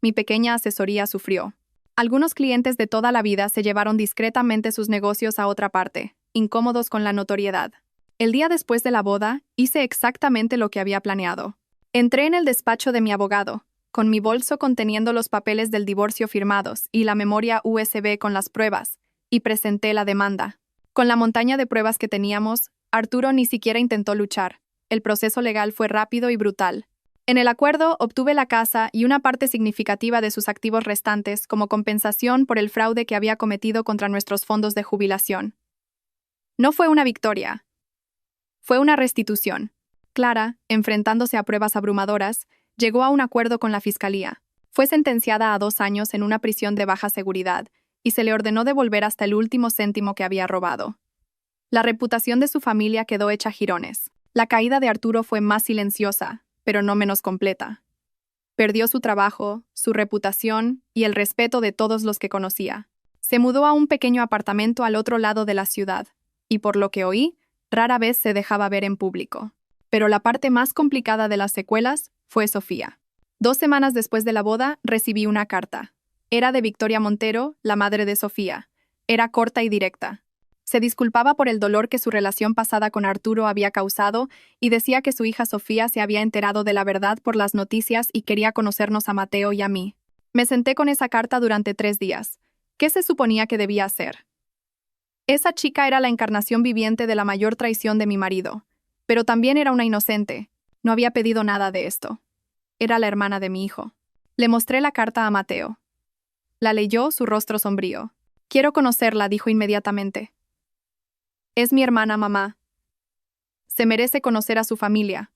Mi pequeña asesoría sufrió. Algunos clientes de toda la vida se llevaron discretamente sus negocios a otra parte, incómodos con la notoriedad. El día después de la boda, hice exactamente lo que había planeado. Entré en el despacho de mi abogado, con mi bolso conteniendo los papeles del divorcio firmados y la memoria USB con las pruebas, y presenté la demanda. Con la montaña de pruebas que teníamos, Arturo ni siquiera intentó luchar. El proceso legal fue rápido y brutal. En el acuerdo, obtuve la casa y una parte significativa de sus activos restantes como compensación por el fraude que había cometido contra nuestros fondos de jubilación. No fue una victoria. Fue una restitución. Clara, enfrentándose a pruebas abrumadoras, llegó a un acuerdo con la fiscalía. Fue sentenciada a 2 años en una prisión de baja seguridad y se le ordenó devolver hasta el último céntimo que había robado. La reputación de su familia quedó hecha jirones. La caída de Arturo fue más silenciosa, pero no menos completa. Perdió su trabajo, su reputación y el respeto de todos los que conocía. Se mudó a un pequeño apartamento al otro lado de la ciudad, y por lo que oí, rara vez se dejaba ver en público. Pero la parte más complicada de las secuelas fue Sofía. 2 semanas después de la boda, recibí una carta. Era de Victoria Montero, la madre de Sofía. Era corta y directa. Se disculpaba por el dolor que su relación pasada con Arturo había causado y decía que su hija Sofía se había enterado de la verdad por las noticias y quería conocernos a Mateo y a mí. Me senté con esa carta durante 3 días. ¿Qué se suponía que debía hacer? Esa chica era la encarnación viviente de la mayor traición de mi marido, pero también era una inocente. No había pedido nada de esto. Era la hermana de mi hijo. Le mostré la carta a Mateo. La leyó, su rostro sombrío. Quiero conocerla, dijo inmediatamente. Es mi hermana, mamá. Se merece conocer a su familia,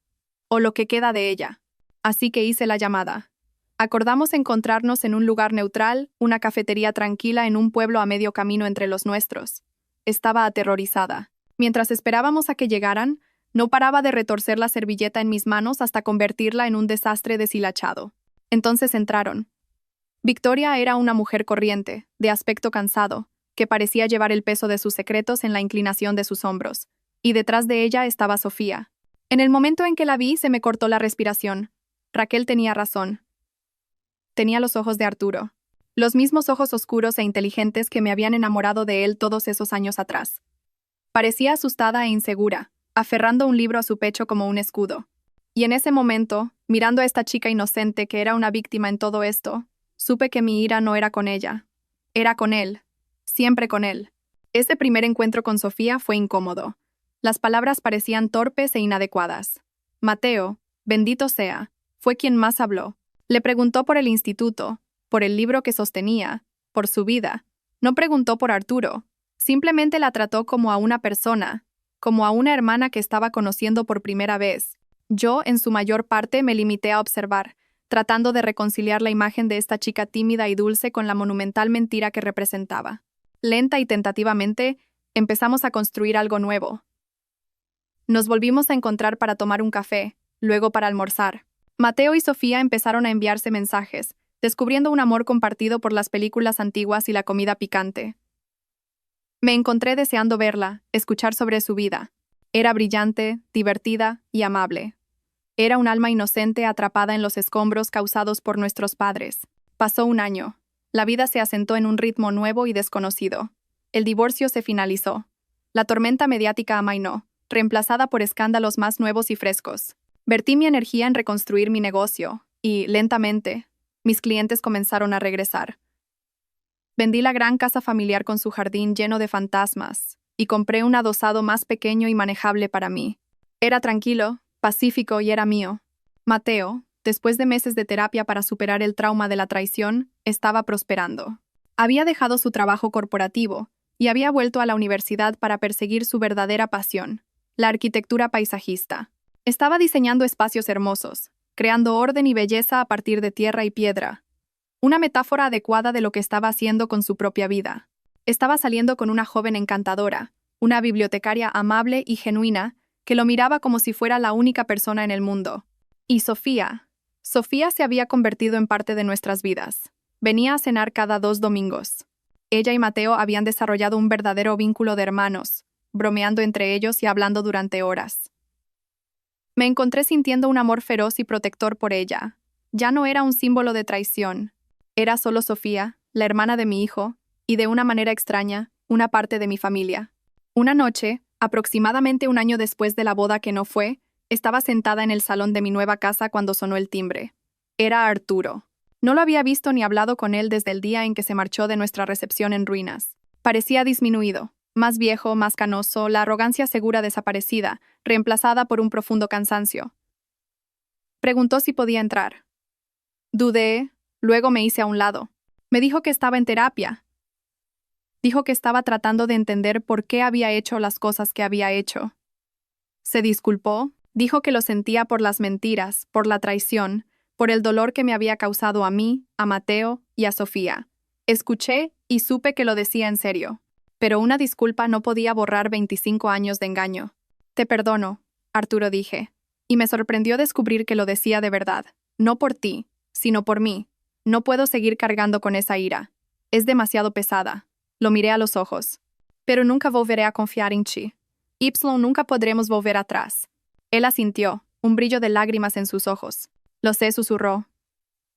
o lo que queda de ella. Así que hice la llamada. Acordamos encontrarnos en un lugar neutral, una cafetería tranquila en un pueblo a medio camino entre los nuestros. Estaba aterrorizada. Mientras esperábamos a que llegaran, no paraba de retorcer la servilleta en mis manos hasta convertirla en un desastre deshilachado. Entonces entraron. Victoria era una mujer corriente, de aspecto cansado, que parecía llevar el peso de sus secretos en la inclinación de sus hombros, y detrás de ella estaba Sofía. En el momento en que la vi, se me cortó la respiración. Raquel tenía razón. Tenía los ojos de Arturo. Los mismos ojos oscuros e inteligentes que me habían enamorado de él todos esos años atrás. Parecía asustada e insegura, aferrando un libro a su pecho como un escudo. Y en ese momento, mirando a esta chica inocente que era una víctima en todo esto, supe que mi ira no era con ella. Era con él. Siempre con él. Ese primer encuentro con Sofía fue incómodo. Las palabras parecían torpes e inadecuadas. Mateo, bendito sea, fue quien más habló. Le preguntó por el instituto, por el libro que sostenía, por su vida. No preguntó por Arturo. Simplemente la trató como a una persona, como a una hermana que estaba conociendo por primera vez. Yo, en su mayor parte, me limité a observar, tratando de reconciliar la imagen de esta chica tímida y dulce con la monumental mentira que representaba. Lenta y tentativamente, empezamos a construir algo nuevo. Nos volvimos a encontrar para tomar un café, luego para almorzar. Mateo y Sofía empezaron a enviarse mensajes, descubriendo un amor compartido por las películas antiguas y la comida picante. Me encontré deseando verla, escuchar sobre su vida. Era brillante, divertida y amable. Era un alma inocente atrapada en los escombros causados por nuestros padres. Pasó un año. La vida se asentó en un ritmo nuevo y desconocido. El divorcio se finalizó. La tormenta mediática amainó, reemplazada por escándalos más nuevos y frescos. Vertí mi energía en reconstruir mi negocio, y, lentamente, mis clientes comenzaron a regresar. Vendí la gran casa familiar con su jardín lleno de fantasmas, y compré un adosado más pequeño y manejable para mí. Era tranquilo, pacífico y era mío. Mateo, después de meses de terapia para superar el trauma de la traición, estaba prosperando. Había dejado su trabajo corporativo y había vuelto a la universidad para perseguir su verdadera pasión, la arquitectura paisajista. Estaba diseñando espacios hermosos, creando orden y belleza a partir de tierra y piedra. Una metáfora adecuada de lo que estaba haciendo con su propia vida. Estaba saliendo con una joven encantadora, una bibliotecaria amable y genuina, que lo miraba como si fuera la única persona en el mundo. Y Sofía se había convertido en parte de nuestras vidas. Venía a cenar cada 2 domingos. Ella y Mateo habían desarrollado un verdadero vínculo de hermanos, bromeando entre ellos y hablando durante horas. Me encontré sintiendo un amor feroz y protector por ella. Ya no era un símbolo de traición. Era solo Sofía, la hermana de mi hijo, y de una manera extraña, una parte de mi familia. Una noche, aproximadamente un año después de la boda que no fue, estaba sentada en el salón de mi nueva casa cuando sonó el timbre. Era Arturo. No lo había visto ni hablado con él desde el día en que se marchó de nuestra recepción en ruinas. Parecía disminuido, más viejo, más canoso, la arrogancia segura desaparecida, reemplazada por un profundo cansancio. Preguntó si podía entrar. Dudé, luego me hice a un lado. Me dijo que estaba en terapia. Dijo que estaba tratando de entender por qué había hecho las cosas que había hecho. Se disculpó, dijo que lo sentía por las mentiras, por la traición, por el dolor que me había causado a mí, a Mateo y a Sofía. Escuché y supe que lo decía en serio. Pero una disculpa no podía borrar 25 años de engaño. Te perdono, Arturo, dije. Y me sorprendió descubrir que lo decía de verdad. No por ti, sino por mí. No puedo seguir cargando con esa ira. Es demasiado pesada. Lo miré a los ojos. Pero nunca volveré a confiar en ti. Nunca podremos volver atrás. Él asintió, un brillo de lágrimas en sus ojos. Lo sé, susurró.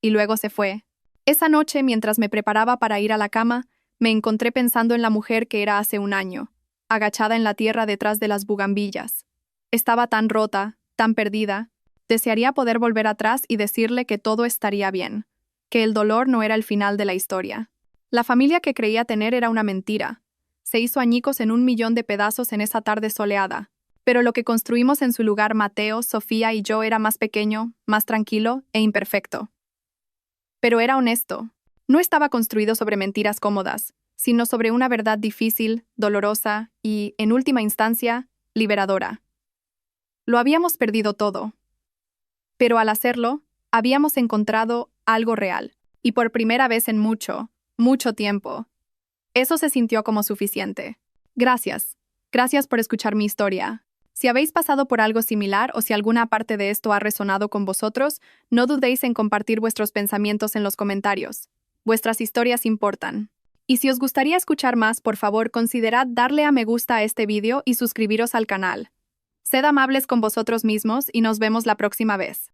Y luego se fue. Esa noche, mientras me preparaba para ir a la cama, me encontré pensando en la mujer que era hace un año, agachada en la tierra detrás de las bugambillas. Estaba tan rota, tan perdida. Desearía poder volver atrás y decirle que todo estaría bien, que el dolor no era el final de la historia. La familia que creía tener era una mentira. Se hizo añicos en 1.000.000 de pedazos en esa tarde soleada. Pero lo que construimos en su lugar Mateo, Sofía y yo era más pequeño, más tranquilo e imperfecto. Pero era honesto. No estaba construido sobre mentiras cómodas, sino sobre una verdad difícil, dolorosa y, en última instancia, liberadora. Lo habíamos perdido todo. Pero al hacerlo, habíamos encontrado algo real, y por primera vez en mucho, mucho tiempo. Eso se sintió como suficiente. Gracias. Gracias por escuchar mi historia. Si habéis pasado por algo similar o si alguna parte de esto ha resonado con vosotros, no dudéis en compartir vuestros pensamientos en los comentarios. Vuestras historias importan. Y si os gustaría escuchar más, por favor, considerad darle a me gusta a este vídeo y suscribiros al canal. Sed amables con vosotros mismos y nos vemos la próxima vez.